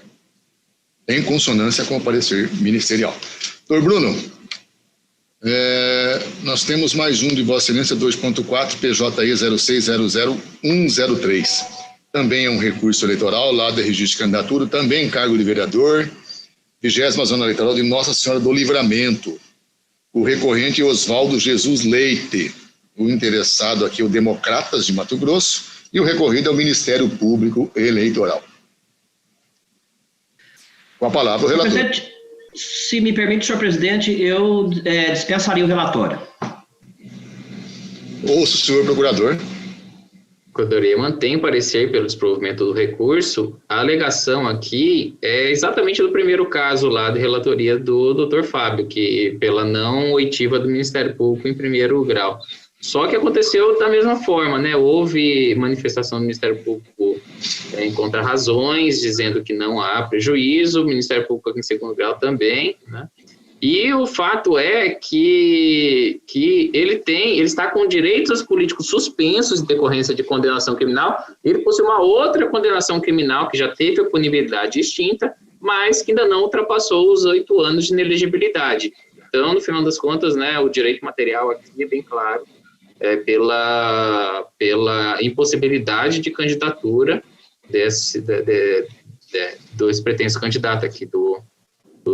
em consonância com o parecer ministerial. Doutor Bruno, nós temos mais um de Vossa Excelência, 2.4, PJE 0600103. Também é um recurso eleitoral, lá do registro de candidatura, também cargo de vereador, 20ª Zona Eleitoral de Nossa Senhora do Livramento. O recorrente Oswaldo Jesus Leite, o interessado aqui, o Democratas de Mato Grosso, e o recorrido é o Ministério Público Eleitoral. Com a palavra, o relator. Presidente, se me permite, senhor presidente, eu dispensaria o relatório. Ouço o senhor procurador. A Procuradoria mantém o parecer pelo desprovimento do recurso. A alegação aqui é exatamente do primeiro caso lá de relatoria do doutor Fábio, que pela não oitiva do Ministério Público em primeiro grau. Só que aconteceu da mesma forma, né? Houve manifestação do Ministério Público em contra-razões, dizendo que não há prejuízo, o Ministério Público em segundo grau também, né? E o fato é que ele está com direitos políticos suspensos em decorrência de condenação criminal. Ele possui uma outra condenação criminal que já teve a punibilidade extinta, mas que ainda não ultrapassou os 8 anos de inelegibilidade. Então, no final das contas, né, o direito material aqui é bem claro, pela impossibilidade de candidatura do ex-pretenso candidato aqui, do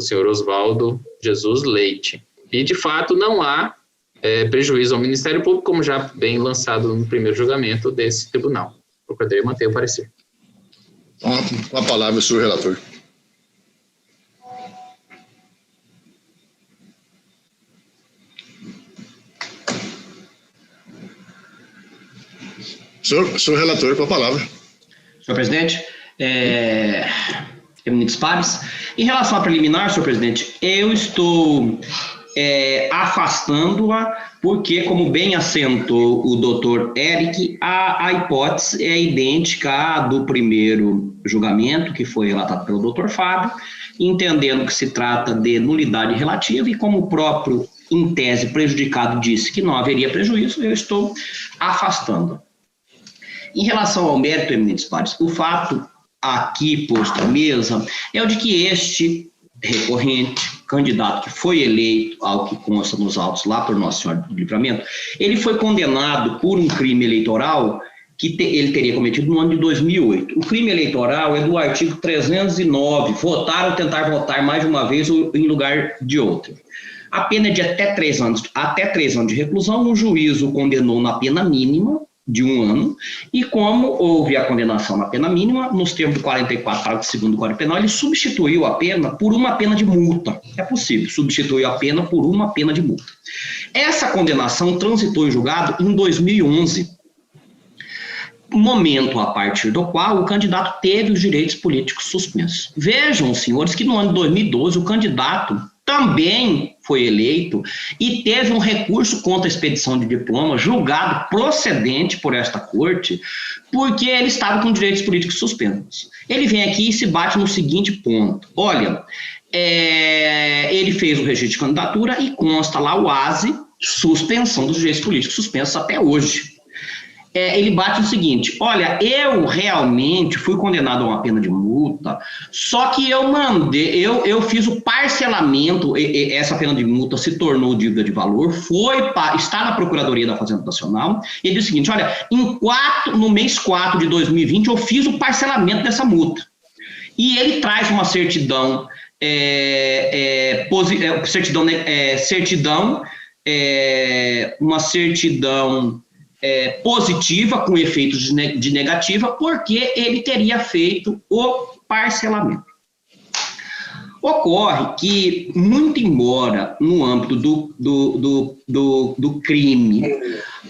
senhor Oswaldo Jesus Leite. E, de fato, não há prejuízo ao Ministério Público, como já bem lançado no primeiro julgamento desse tribunal. O Procuradoria mantém o parecer. Com a palavra, o senhor relator. Senhor relator, com a palavra. Senhor presidente, eminentes pares, em relação à preliminar, senhor presidente, eu estou afastando-a porque, como bem assentou o doutor Eric, a hipótese é idêntica à do primeiro julgamento, que foi relatado pelo doutor Fábio, entendendo que se trata de nulidade relativa e, como o próprio, em tese, prejudicado disse que não haveria prejuízo, eu estou afastando. Em relação ao mérito, eminentes pares, o fato aqui posto à mesa é o de que este recorrente, candidato que foi eleito, ao que consta nos autos lá por Nossa Senhora do Livramento, ele foi condenado por um crime eleitoral que ele teria cometido no ano de 2008. O crime eleitoral é do artigo 309, votar ou tentar votar mais de uma vez em lugar de outra. A pena é de até 3 anos de reclusão. O juiz o condenou na pena mínima de 1 ano, e como houve a condenação na pena mínima, nos termos do 44, parágrafo 2º do Código Penal, ele substituiu a pena por uma pena de multa. É possível, substituiu a pena por uma pena de multa. Essa condenação transitou em julgado em 2011, momento a partir do qual o candidato teve os direitos políticos suspensos. Vejam, senhores, que no ano de 2012 o candidato também foi eleito e teve um recurso contra a expedição de diploma julgado procedente por esta corte, porque ele estava com direitos políticos suspensos. Ele vem aqui e se bate no seguinte ponto: olha, ele fez o registro de candidatura e consta lá o ASE, suspensão dos direitos políticos suspensos até hoje. Ele bate no seguinte: olha, eu realmente fui condenado a uma pena de multa, só que eu fiz o parcelamento, essa pena de multa se tornou dívida de valor, está na Procuradoria da Fazenda Nacional, e ele diz o seguinte: olha, no mês 4 de 2020 eu fiz o parcelamento dessa multa. E ele traz uma certidão, uma certidão positiva com efeitos de negativa, porque ele teria feito o parcelamento. Ocorre que, muito embora no âmbito do crime,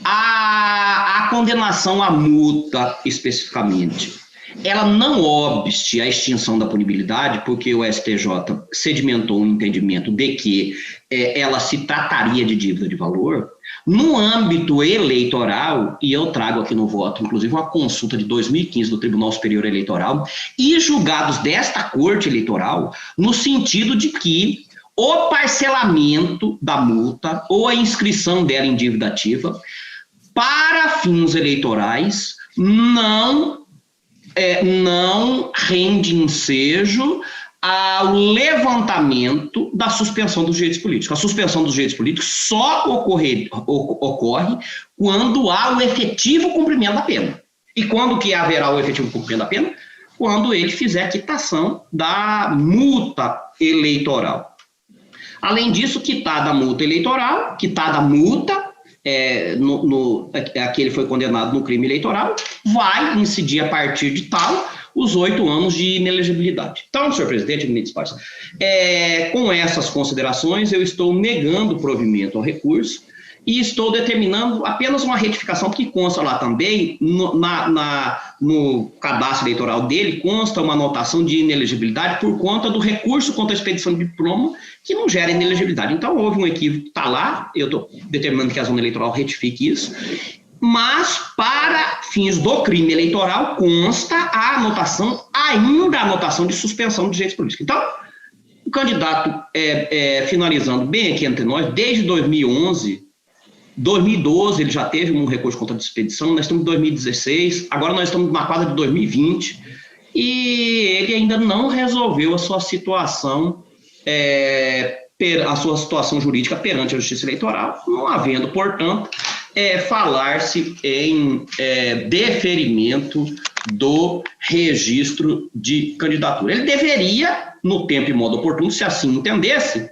a condenação à multa especificamente, ela não obste a extinção da punibilidade, porque o STJ sedimentou um entendimento de que ela se trataria de dívida de valor. No âmbito eleitoral, e eu trago aqui no voto, inclusive, uma consulta de 2015 do Tribunal Superior Eleitoral e julgados desta Corte Eleitoral, no sentido de que o parcelamento da multa ou a inscrição dela em dívida ativa, para fins eleitorais, não rende ensejo ao levantamento da suspensão dos direitos políticos. A suspensão dos direitos políticos só ocorre quando há o efetivo cumprimento da pena. E quando que haverá o efetivo cumprimento da pena? Quando ele fizer a quitação da multa eleitoral. Além disso, quitada a multa eleitoral, quitada a multa, aquele foi condenado no crime eleitoral, vai incidir a partir de tal os 8 anos de inelegibilidade. Então, senhor presidente, eminentes pares, com essas considerações, eu estou negando o provimento ao recurso e estou determinando apenas uma retificação que consta lá também, no cadastro eleitoral dele, consta uma anotação de inelegibilidade por conta do recurso contra a expedição de diploma, que não gera inelegibilidade. Então, houve um equívoco, está lá, eu estou determinando que a zona eleitoral retifique isso, mas para fins do crime eleitoral consta a anotação, ainda a anotação de suspensão dos direitos políticos. Então, o candidato, finalizando bem aqui entre nós, desde 2011, 2012 ele já teve um recurso contra a expedição, nós estamos em 2016, agora nós estamos na quadra de 2020, e ele ainda não resolveu a sua situação, jurídica perante a Justiça Eleitoral, não havendo, portanto, falar-se em deferimento do registro de candidatura. Ele deveria, no tempo e modo oportuno, se assim entendesse,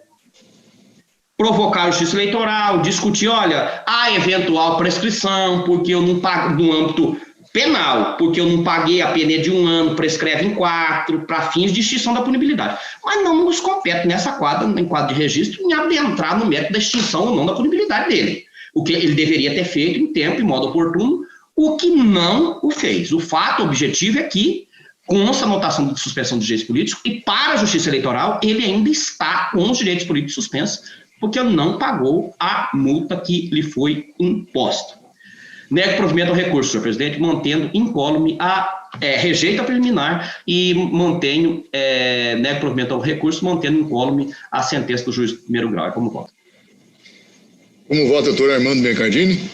provocar a Justiça Eleitoral, discutir, olha, a eventual prescrição, porque eu não pago no âmbito penal, porque eu não paguei a pena de 1 ano, prescreve em 4, para fins de extinção da punibilidade. Mas não nos compete nessa quadra, em quadro de registro, em adentrar no mérito da extinção ou não da punibilidade dele. O que ele deveria ter feito em tempo e modo oportuno, o que não o fez. O fato objetivo é que, com essa anotação de suspensão dos direitos políticos, e para a Justiça Eleitoral, ele ainda está com os direitos políticos suspensos, porque não pagou a multa que lhe foi imposta. Nego provimento ao recurso, senhor presidente, mantendo incólume rejeita a preliminar e nego provimento ao recurso, mantendo incólume a sentença do juiz de primeiro grau. É como vota. Como vota, doutor Armando Mercardini?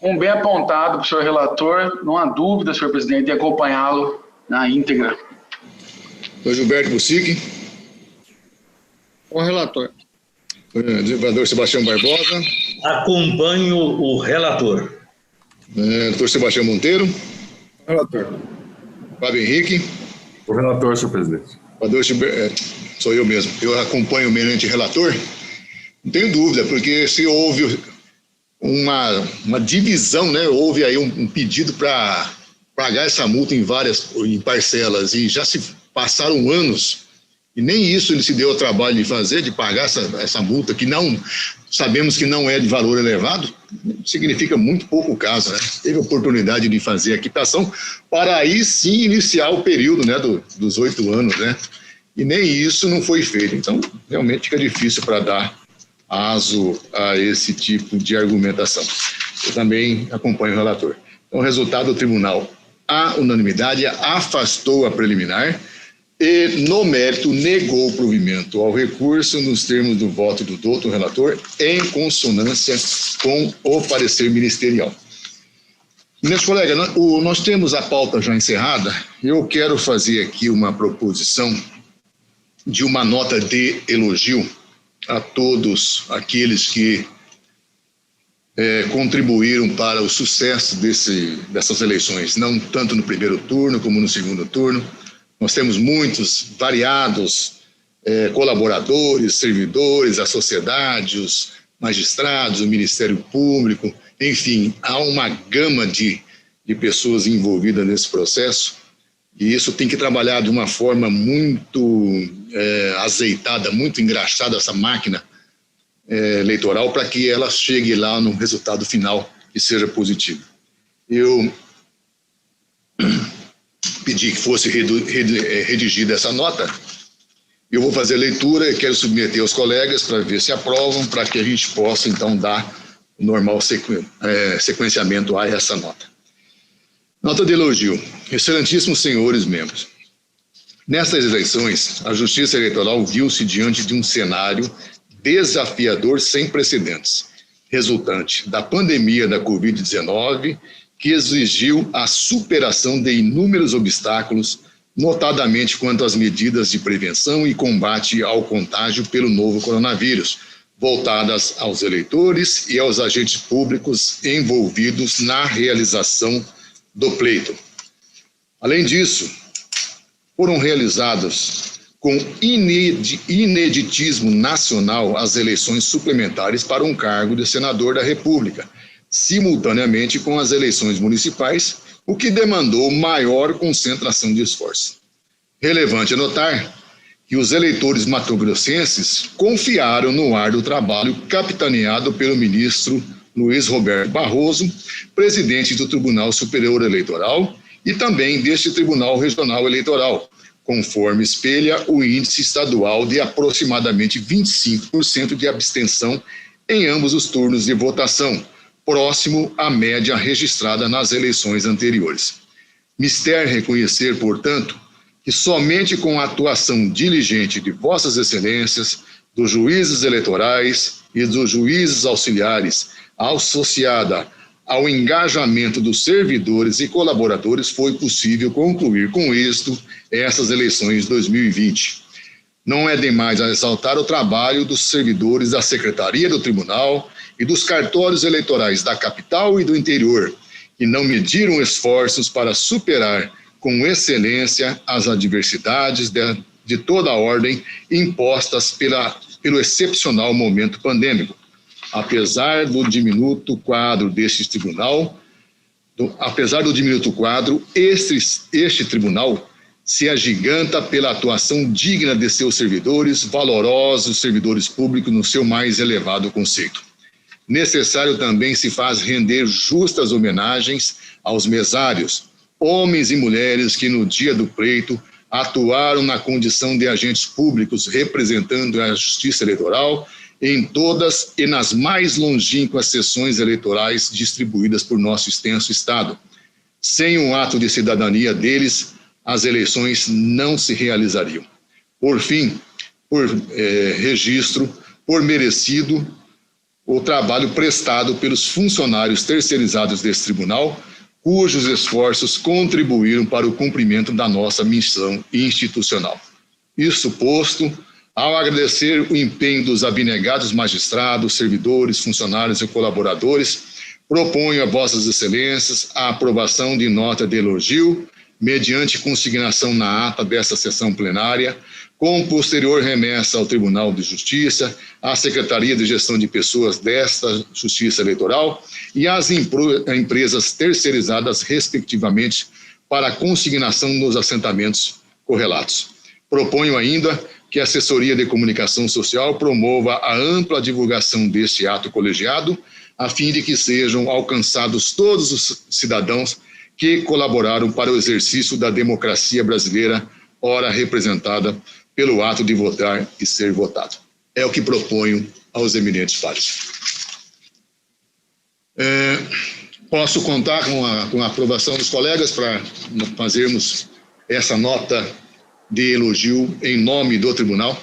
Bem apontado para o senhor relator, não há dúvida, senhor presidente, de acompanhá-lo na íntegra. Doutor Gilberto Busic. Com o relator. Desembargador Sebastião Barbosa. Acompanho o relator. Doutor Sebastião Monteiro. Relator. Fábio Henrique. O relator, senhor presidente. Sou eu mesmo. Eu acompanho o eminente relator. Não tenho dúvida, porque se houve uma divisão, né? Houve aí um pedido para pagar essa multa em parcelas, e já se passaram anos, e nem isso ele se deu ao trabalho de fazer, de pagar essa multa, que não sabemos que não é de valor elevado, significa muito pouco o caso, né? Teve a oportunidade de fazer a quitação para aí sim iniciar o período, né, dos 8 anos, né? E nem isso não foi feito. Então, realmente fica difícil para dar aso a esse tipo de argumentação. Eu também acompanho o relator. Então, o resultado do tribunal, a unanimidade, afastou a preliminar e, no mérito, negou o provimento ao recurso nos termos do voto do doutor relator, em consonância com o parecer ministerial. Meus colegas, nós temos a pauta já encerrada. Eu quero fazer aqui uma proposição de uma nota de elogio a todos aqueles que contribuíram para o sucesso dessas eleições, não tanto no primeiro turno como no segundo turno. Nós temos muitos variados colaboradores, servidores, a sociedade, os magistrados, o Ministério Público, enfim, há uma gama de pessoas envolvidas nesse processo, e isso tem que trabalhar de uma forma muito azeitada, muito engraxada, essa máquina eleitoral, para que ela chegue lá no resultado final que seja positivo. Eu pedi que fosse redigida essa nota. Eu vou fazer a leitura e quero submeter aos colegas para ver se aprovam, para que a gente possa, então, dar o normal sequenciamento a essa nota. Nota de elogio. Excelentíssimos senhores membros, nestas eleições, a Justiça Eleitoral viu-se diante de um cenário desafiador sem precedentes, resultante da pandemia da Covid-19, que exigiu a superação de inúmeros obstáculos, notadamente quanto às medidas de prevenção e combate ao contágio pelo novo coronavírus, voltadas aos eleitores e aos agentes públicos envolvidos na realização do pleito. Além disso, foram realizadas com ineditismo nacional as eleições suplementares para um cargo de senador da República, simultaneamente com as eleições municipais, o que demandou maior concentração de esforço. Relevante notar que os eleitores matogrossenses confiaram no árduo trabalho capitaneado pelo ministro Luiz Roberto Barroso, presidente do Tribunal Superior Eleitoral e também deste Tribunal Regional Eleitoral, conforme espelha o índice estadual de aproximadamente 25% de abstenção em ambos os turnos de votação, próximo à média registrada nas eleições anteriores. Mister reconhecer, portanto, que somente com a atuação diligente de Vossas Excelências, dos juízes eleitorais e dos juízes auxiliares, associada ao engajamento dos servidores e colaboradores, foi possível concluir com êxito essas eleições de 2020. Não é demais a exaltar o trabalho dos servidores da Secretaria do Tribunal e dos cartórios eleitorais da capital e do interior, que não mediram esforços para superar com excelência as adversidades de toda a ordem impostas pelo excepcional momento pandêmico. Apesar do diminuto quadro deste tribunal, este tribunal se agiganta pela atuação digna de seus servidores, valorosos servidores públicos no seu mais elevado conceito. necessário também se faz render justas homenagens aos mesários, homens e mulheres que no dia do pleito atuaram na condição de agentes públicos representando a justiça eleitoral em todas e nas mais longínquas sessões eleitorais distribuídas por nosso extenso Estado. Sem um ato de cidadania deles, as eleições não se realizariam. Por fim, por registro, por merecido, o trabalho prestado pelos funcionários terceirizados desse tribunal, cujos esforços contribuíram para o cumprimento da nossa missão institucional. Isso posto, ao agradecer o empenho dos abnegados magistrados, servidores, funcionários e colaboradores, proponho a Vossas Excelências a aprovação de nota de elogio, mediante consignação na ata desta sessão plenária, com posterior remessa ao Tribunal de Justiça, à Secretaria de Gestão de Pessoas desta Justiça Eleitoral e às empresas terceirizadas, respectivamente, para consignação nos assentamentos correlatos. Proponho ainda que a Assessoria de Comunicação Social promova a ampla divulgação deste ato colegiado, a fim de que sejam alcançados todos os cidadãos que colaboraram para o exercício da democracia brasileira, ora representada pelo ato de votar e ser votado. É o que proponho aos eminentes pares. Posso contar com a aprovação dos colegas para fazermos essa nota de elogio em nome do tribunal?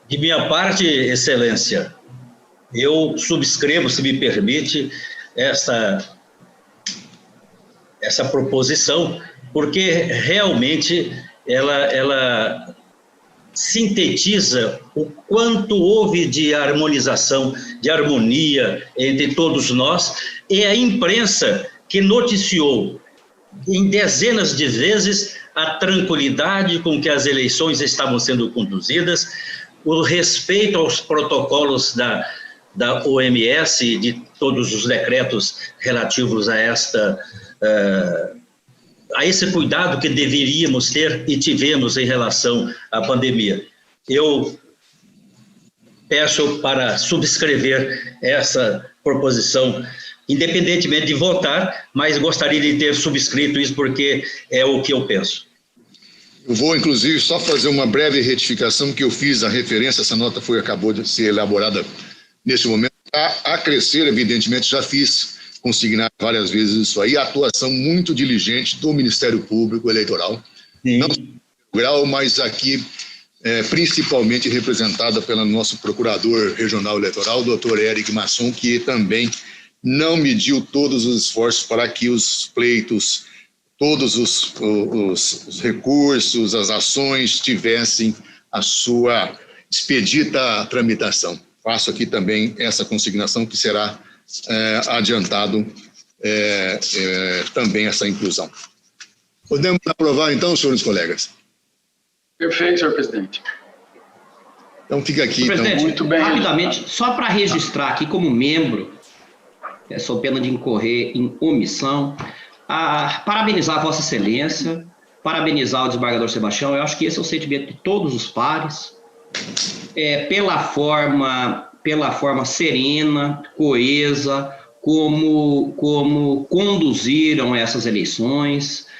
De minha parte, Excelência, eu subscrevo, se me permite, essa proposição, porque realmente ela sintetiza o quanto houve de harmonização, de harmonia entre todos nós, e a imprensa que noticiou em dezenas de vezes a tranquilidade com que as eleições estavam sendo conduzidas, o respeito aos protocolos da OMS e de todos os decretos relativos a esse cuidado que deveríamos ter e tivemos em relação à pandemia. Eu peço para subscrever essa proposição, independentemente de votar, mas gostaria de ter subscrito isso porque é o que eu penso. Eu vou, inclusive, só fazer uma breve retificação que eu fiz a referência, essa nota acabou de ser elaborada neste momento, a crescer, evidentemente, já fiz consignar várias vezes isso aí, a atuação muito diligente do Ministério Público Eleitoral, Sim. Não grau, mas aqui principalmente representada pelo nosso Procurador Regional Eleitoral, o doutor Eric Masson, que também não mediu todos os esforços para que os pleitos, todos os recursos, as ações tivessem a sua expedita tramitação. Faço aqui também essa consignação que será adiantado também essa inclusão. Podemos aprovar então, senhores colegas? Perfeito, senhor presidente. Então fica aqui. Presidente, então, muito bem. Rapidamente, só para registrar aqui como membro, sob pena de incorrer em omissão, parabenizar a Vossa Excelência, parabenizar o desembargador Sebastião. Eu acho que esse é o sentimento de todos os pares, pela forma serena, coesa, como conduziram essas eleições,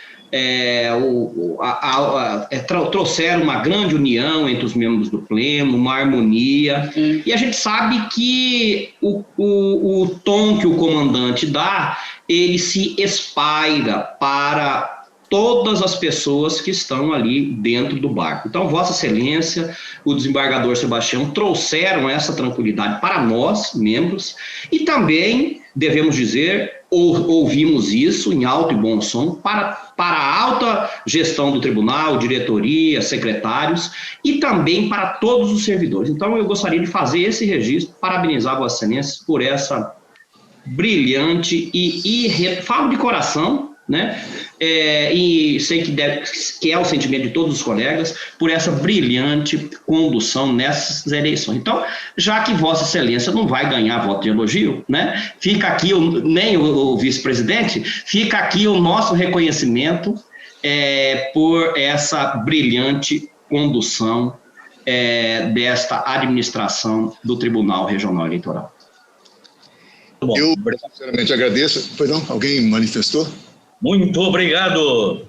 trouxeram uma grande união entre os membros do Pleno, uma harmonia, e a gente sabe que o tom que o comandante dá, ele se espalha para todas as pessoas que estão ali dentro do barco. Então, Vossa Excelência, o desembargador Sebastião, trouxeram essa tranquilidade para nós, membros, e também, devemos dizer, ouvimos isso em alto e bom som, para a alta gestão do tribunal, diretoria, secretários, e também para todos os servidores. Então, eu gostaria de fazer esse registro, parabenizar Vossa Excelência por essa brilhante falo de coração, né? E sei que é o sentimento de todos os colegas, por essa brilhante condução nessas eleições. Então, já que Vossa Excelência não vai ganhar voto de elogio, né? Fica aqui, nem o vice-presidente, fica aqui o nosso reconhecimento por essa brilhante condução desta administração do Tribunal Regional Eleitoral. bom. Eu, sinceramente, agradeço. Perdão, alguém manifestou? Muito obrigado.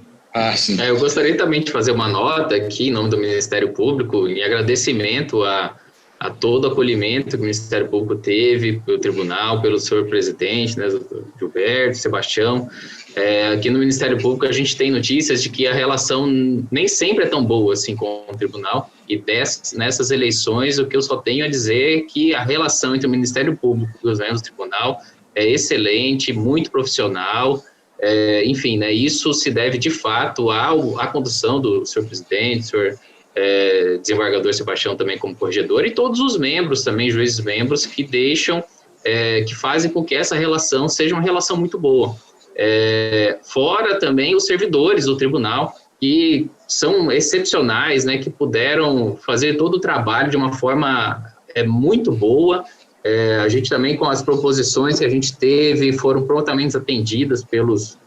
Sim. Eu gostaria também de fazer uma nota aqui, em nome do Ministério Público, em agradecimento a todo o acolhimento que o Ministério Público teve pelo tribunal, pelo senhor presidente, né, Gilberto, Sebastião. Aqui no Ministério Público a gente tem notícias de que a relação nem sempre é tão boa assim com o tribunal, e nessas eleições o que eu só tenho a dizer é que a relação entre o Ministério Público e os membros do tribunal é excelente, muito profissional. Enfim, né, isso se deve de fato à condução do senhor presidente, senhor desembargador Sebastião também como corregedor, e todos os membros também, juízes membros, que deixam, que fazem com que essa relação seja uma relação muito boa. Fora também os servidores do tribunal, que são excepcionais, né, que puderam fazer todo o trabalho de uma forma muito boa. A gente também, com as proposições que a gente teve, foram prontamente atendidas pelos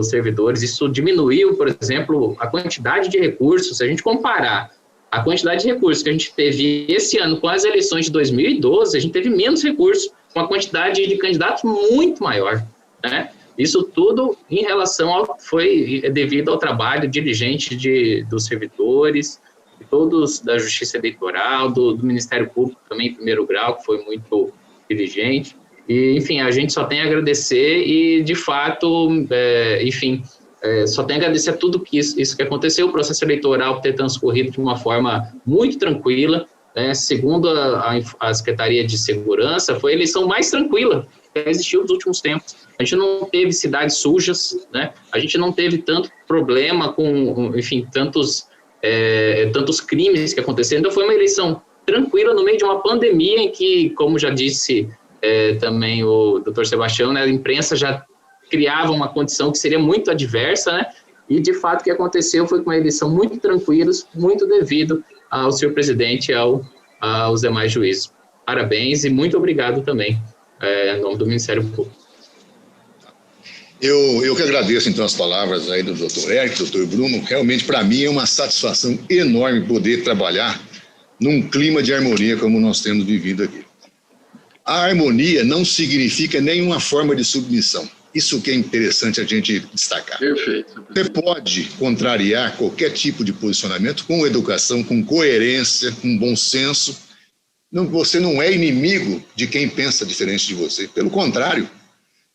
servidores. Isso diminuiu, por exemplo, a quantidade de recursos. Se a gente comparar a quantidade de recursos que a gente teve esse ano com as eleições de 2012, a gente teve menos recursos, com a quantidade de candidatos muito maior, né? Isso tudo em relação foi devido ao trabalho diligente dos servidores, de todos da Justiça Eleitoral, do Ministério Público também, em primeiro grau, que foi muito diligente. E, enfim, a gente só tem a agradecer e, de fato, só tem a agradecer a tudo isso que aconteceu, o processo eleitoral ter transcorrido de uma forma muito tranquila, né? Segundo a Secretaria de Segurança, foi a eleição mais tranquila que existiu nos últimos tempos. A gente não teve cidades sujas, né? A gente não teve tanto problema com, enfim, tantos crimes que aconteceram. Então, foi uma eleição tranquila no meio de uma pandemia em que, como já disse também o doutor Sebastião, né, a imprensa já criava uma condição que seria muito adversa, né? E, de fato, o que aconteceu foi uma eleição muito tranquila, muito devido ao senhor presidente e aos demais juízes. Parabéns e muito obrigado também, em nome do Ministério Público. Eu que agradeço, então, as palavras aí do doutor Eric, do doutor Bruno. Realmente, para mim, é uma satisfação enorme poder trabalhar num clima de harmonia como nós temos vivido aqui. A harmonia não significa nenhuma forma de submissão. Isso que é interessante a gente destacar. Perfeito. Você pode contrariar qualquer tipo de posicionamento com educação, com coerência, com bom senso. Você não é inimigo de quem pensa diferente de você. Pelo contrário,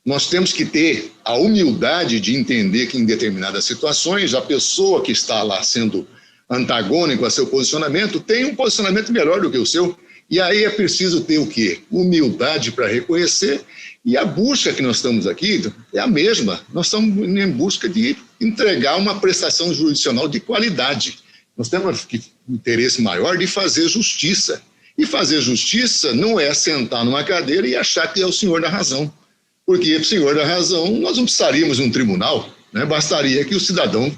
nós temos que ter a humildade de entender que em determinadas situações a pessoa que está lá sendo antagônica a seu posicionamento tem um posicionamento melhor do que o seu. E aí é preciso ter o quê? Humildade para reconhecer. E a busca que nós estamos aqui é a mesma. Nós estamos em busca de entregar uma prestação jurisdicional de qualidade. Nós temos um interesse maior de fazer justiça. E fazer justiça não é sentar numa cadeira e achar que é o senhor da razão. Porque o senhor da razão, nós não precisaríamos de um tribunal, né? Bastaria que o cidadão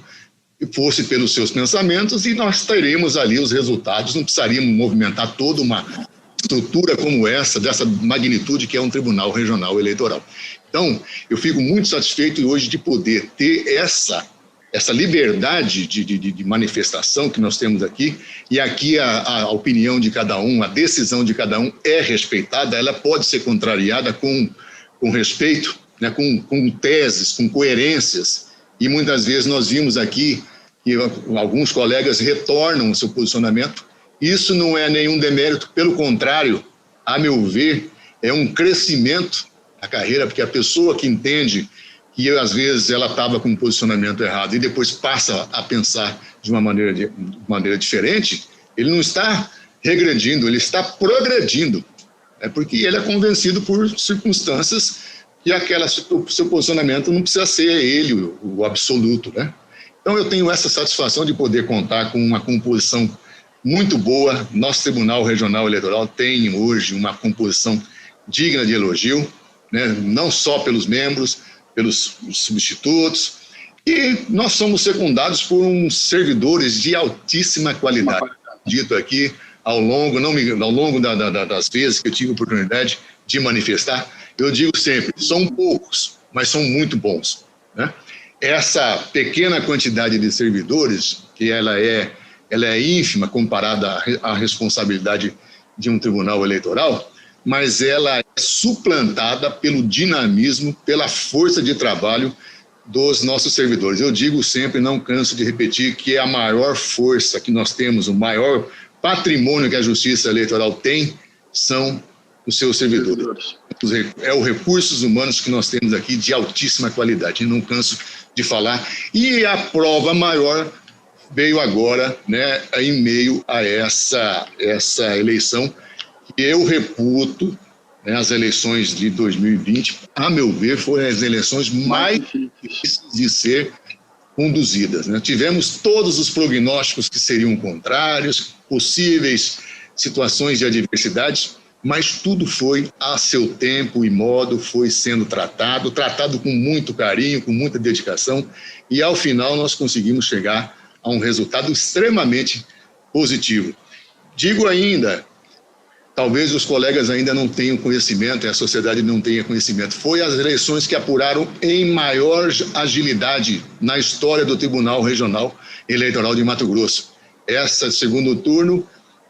fosse pelos seus pensamentos e nós teríamos ali os resultados, não precisaríamos movimentar toda uma estrutura como essa, dessa magnitude que é um tribunal regional eleitoral. Então, eu fico muito satisfeito hoje de poder ter essa liberdade de manifestação que nós temos aqui, e aqui a opinião de cada um, a decisão de cada um é respeitada, ela pode ser contrariada com respeito, né, com teses, com coerências, e muitas vezes nós vimos aqui que alguns colegas retornam o seu posicionamento. Isso não é nenhum demérito, pelo contrário, a meu ver, é um crescimento da carreira, porque a pessoa que entende que às vezes ela estava com um posicionamento errado e depois passa a pensar de uma maneira diferente, ele não está regredindo, ele está progredindo, porque ele é convencido por circunstâncias que o seu posicionamento não precisa ser ele o absoluto, né? Então eu tenho essa satisfação de poder contar com uma composição muito boa. Nosso Tribunal Regional Eleitoral tem hoje uma composição digna de elogio, né? Não só pelos membros, pelos substitutos, e nós somos secundados por uns servidores de altíssima qualidade. Dito aqui, ao longo das vezes que eu tive a oportunidade de manifestar, eu digo sempre, são poucos, mas são muito bons, né? Essa pequena quantidade de servidores, que ela é ínfima comparada à responsabilidade de um tribunal eleitoral, mas ela é suplantada pelo dinamismo, pela força de trabalho dos nossos servidores. Eu digo sempre, não canso de repetir, que é a maior força que nós temos, o maior patrimônio que a Justiça Eleitoral tem, são os seus servidores. É os recursos humanos que nós temos aqui de altíssima qualidade, não canso de falar. E a prova maior veio agora, né, em meio a essa eleição, que eu reputo, né, as eleições de 2020, a meu ver, foram as eleições mais difíceis de ser conduzidas, né? Tivemos todos os prognósticos que seriam contrários, possíveis situações de adversidade, mas tudo foi a seu tempo e modo, foi sendo tratado com muito carinho, com muita dedicação, e ao final nós conseguimos chegar a um resultado extremamente positivo. Digo ainda, talvez os colegas ainda não tenham conhecimento, e a sociedade não tenha conhecimento, foi as eleições que apuraram em maior agilidade na história do Tribunal Regional Eleitoral de Mato Grosso. Esse segundo turno,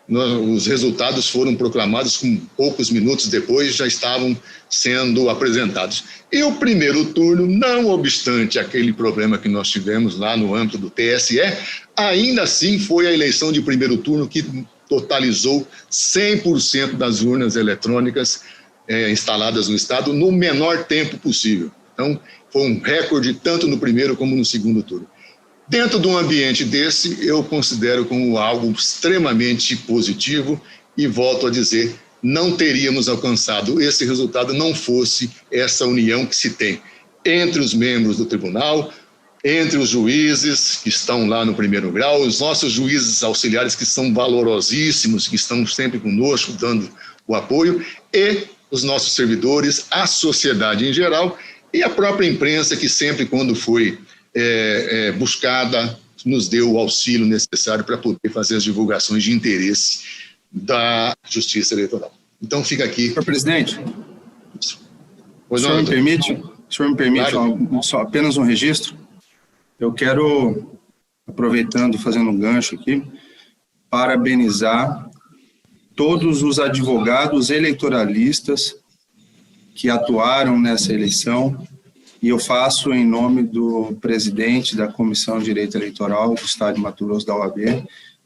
os resultados foram proclamados com poucos minutos depois, já estavam sendo apresentados. E o primeiro turno, não obstante aquele problema que nós tivemos lá no âmbito do TSE, ainda assim foi a eleição de primeiro turno que totalizou 100% das urnas eletrônicas instaladas no Estado no menor tempo possível. Então, foi um recorde tanto no primeiro como no segundo turno. Dentro de um ambiente desse, eu considero como algo extremamente positivo e volto a dizer, não teríamos alcançado esse resultado não fosse essa união que se tem entre os membros do tribunal, entre os juízes que estão lá no primeiro grau, os nossos juízes auxiliares que são valorosíssimos, que estão sempre conosco, dando o apoio, e os nossos servidores, a sociedade em geral, e a própria imprensa que sempre, quando foi buscada, nos deu o auxílio necessário para poder fazer as divulgações de interesse da Justiça Eleitoral. Então, fica aqui. Senhor presidente, o senhor me permite claro. Só apenas um registro? Eu quero, aproveitando, fazendo um gancho aqui, parabenizar todos os advogados eleitoralistas que atuaram nessa eleição, e eu faço em nome do presidente da Comissão de Direito Eleitoral do Estado de Mato Grosso da OAB,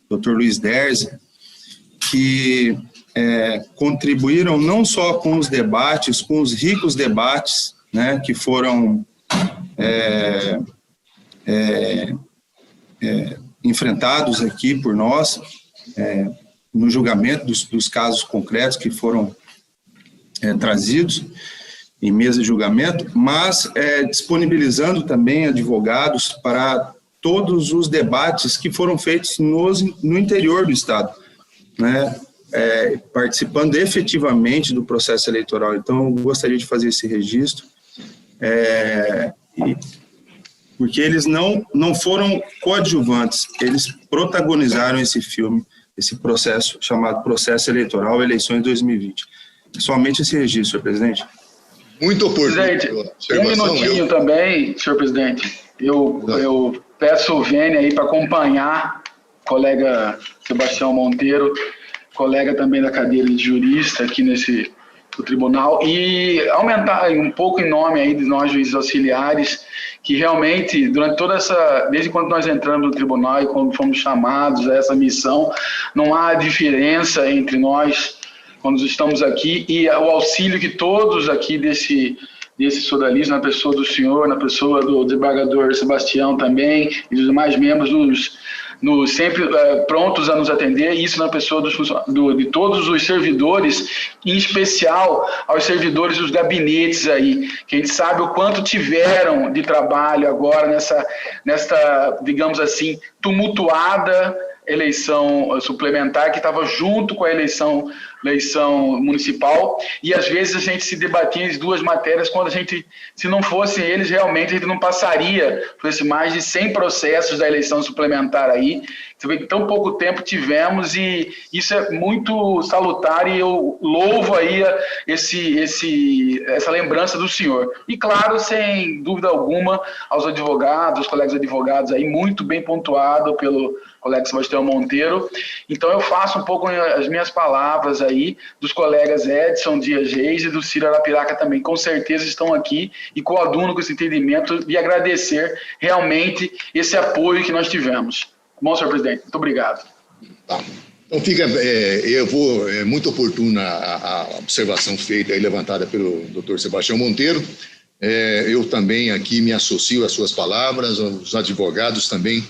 Dr. Luiz Derzi, que contribuíram não só com os debates, com os ricos debates, né, que foram enfrentados aqui por nós, no julgamento dos casos concretos que foram trazidos em mesa de julgamento, mas disponibilizando também advogados para todos os debates que foram feitos no interior do Estado, né, participando efetivamente do processo eleitoral. Então, eu gostaria de fazer esse registro, porque eles não foram coadjuvantes, eles protagonizaram esse filme, esse processo chamado Processo Eleitoral Eleições 2020. Somente esse registro, senhor presidente. Muito oportuno. Presidente, um minutinho também, senhor presidente. Eu peço o Vênia aí para acompanhar o colega Sebastião Monteiro, colega também da cadeira de jurista aqui no tribunal, e aumentar um pouco em nome aí de nós juízes auxiliares, que realmente, durante toda desde quando nós entramos no tribunal e quando fomos chamados a essa missão, não há diferença entre nós quando estamos aqui, e o auxílio que todos aqui desse sodalismo, na pessoa do senhor, na pessoa do desembargador Sebastião também, e dos demais membros, sempre prontos a nos atender, isso na pessoa de todos os servidores, em especial aos servidores dos gabinetes aí, que a gente sabe o quanto tiveram de trabalho agora nesta, digamos assim, tumultuada eleição suplementar, que estava junto com a eleição municipal, e às vezes a gente se debatia em duas matérias, quando se não fossem eles, realmente a gente não passaria por esses mais de 100 processos da eleição suplementar aí. Você vê que tão pouco tempo tivemos, e isso é muito salutar, e eu louvo aí essa lembrança do senhor. E claro, sem dúvida alguma, aos advogados, aos colegas advogados aí, muito bem pontuado pelo colega Sebastião Monteiro. Então eu faço um pouco as minhas palavras aí, dos colegas Edson Dias Reis e do Ciro Arapiraca também, com certeza estão aqui e coadunam com esse entendimento e agradecer realmente esse apoio que nós tivemos. Bom, senhor presidente, muito obrigado. Tá. Então fica, muito oportuna a observação feita e levantada pelo Dr. Sebastião Monteiro. Eu também aqui me associo às suas palavras, os advogados também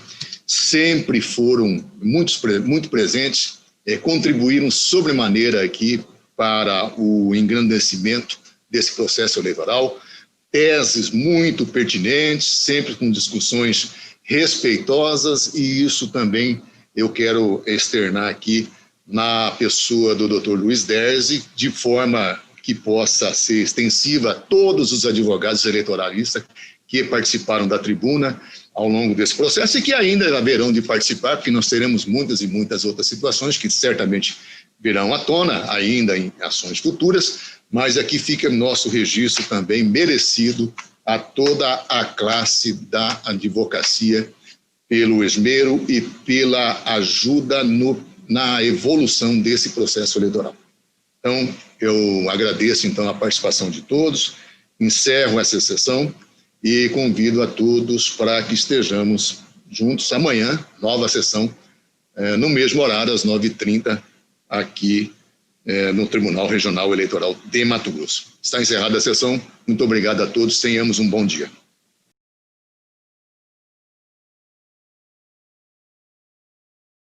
sempre foram muito presentes, contribuíram sobremaneira aqui para o engrandecimento desse processo eleitoral, teses muito pertinentes, sempre com discussões respeitosas, e isso também eu quero externar aqui na pessoa do Dr. Luiz Derzi, de forma que possa ser extensiva a todos os advogados eleitoralistas que participaram da tribuna ao longo desse processo e que ainda haverão de participar, porque nós teremos muitas e muitas outras situações que certamente virão à tona ainda em ações futuras, mas aqui fica nosso registro também merecido a toda a classe da advocacia pelo esmero e pela ajuda na evolução desse processo eleitoral. Então, eu agradeço então a participação de todos, encerro essa sessão e convido a todos para que estejamos juntos amanhã, nova sessão, no mesmo horário, às 9h30, aqui no Tribunal Regional Eleitoral de Mato Grosso. Está encerrada a sessão. Muito obrigado a todos. Tenhamos um bom dia.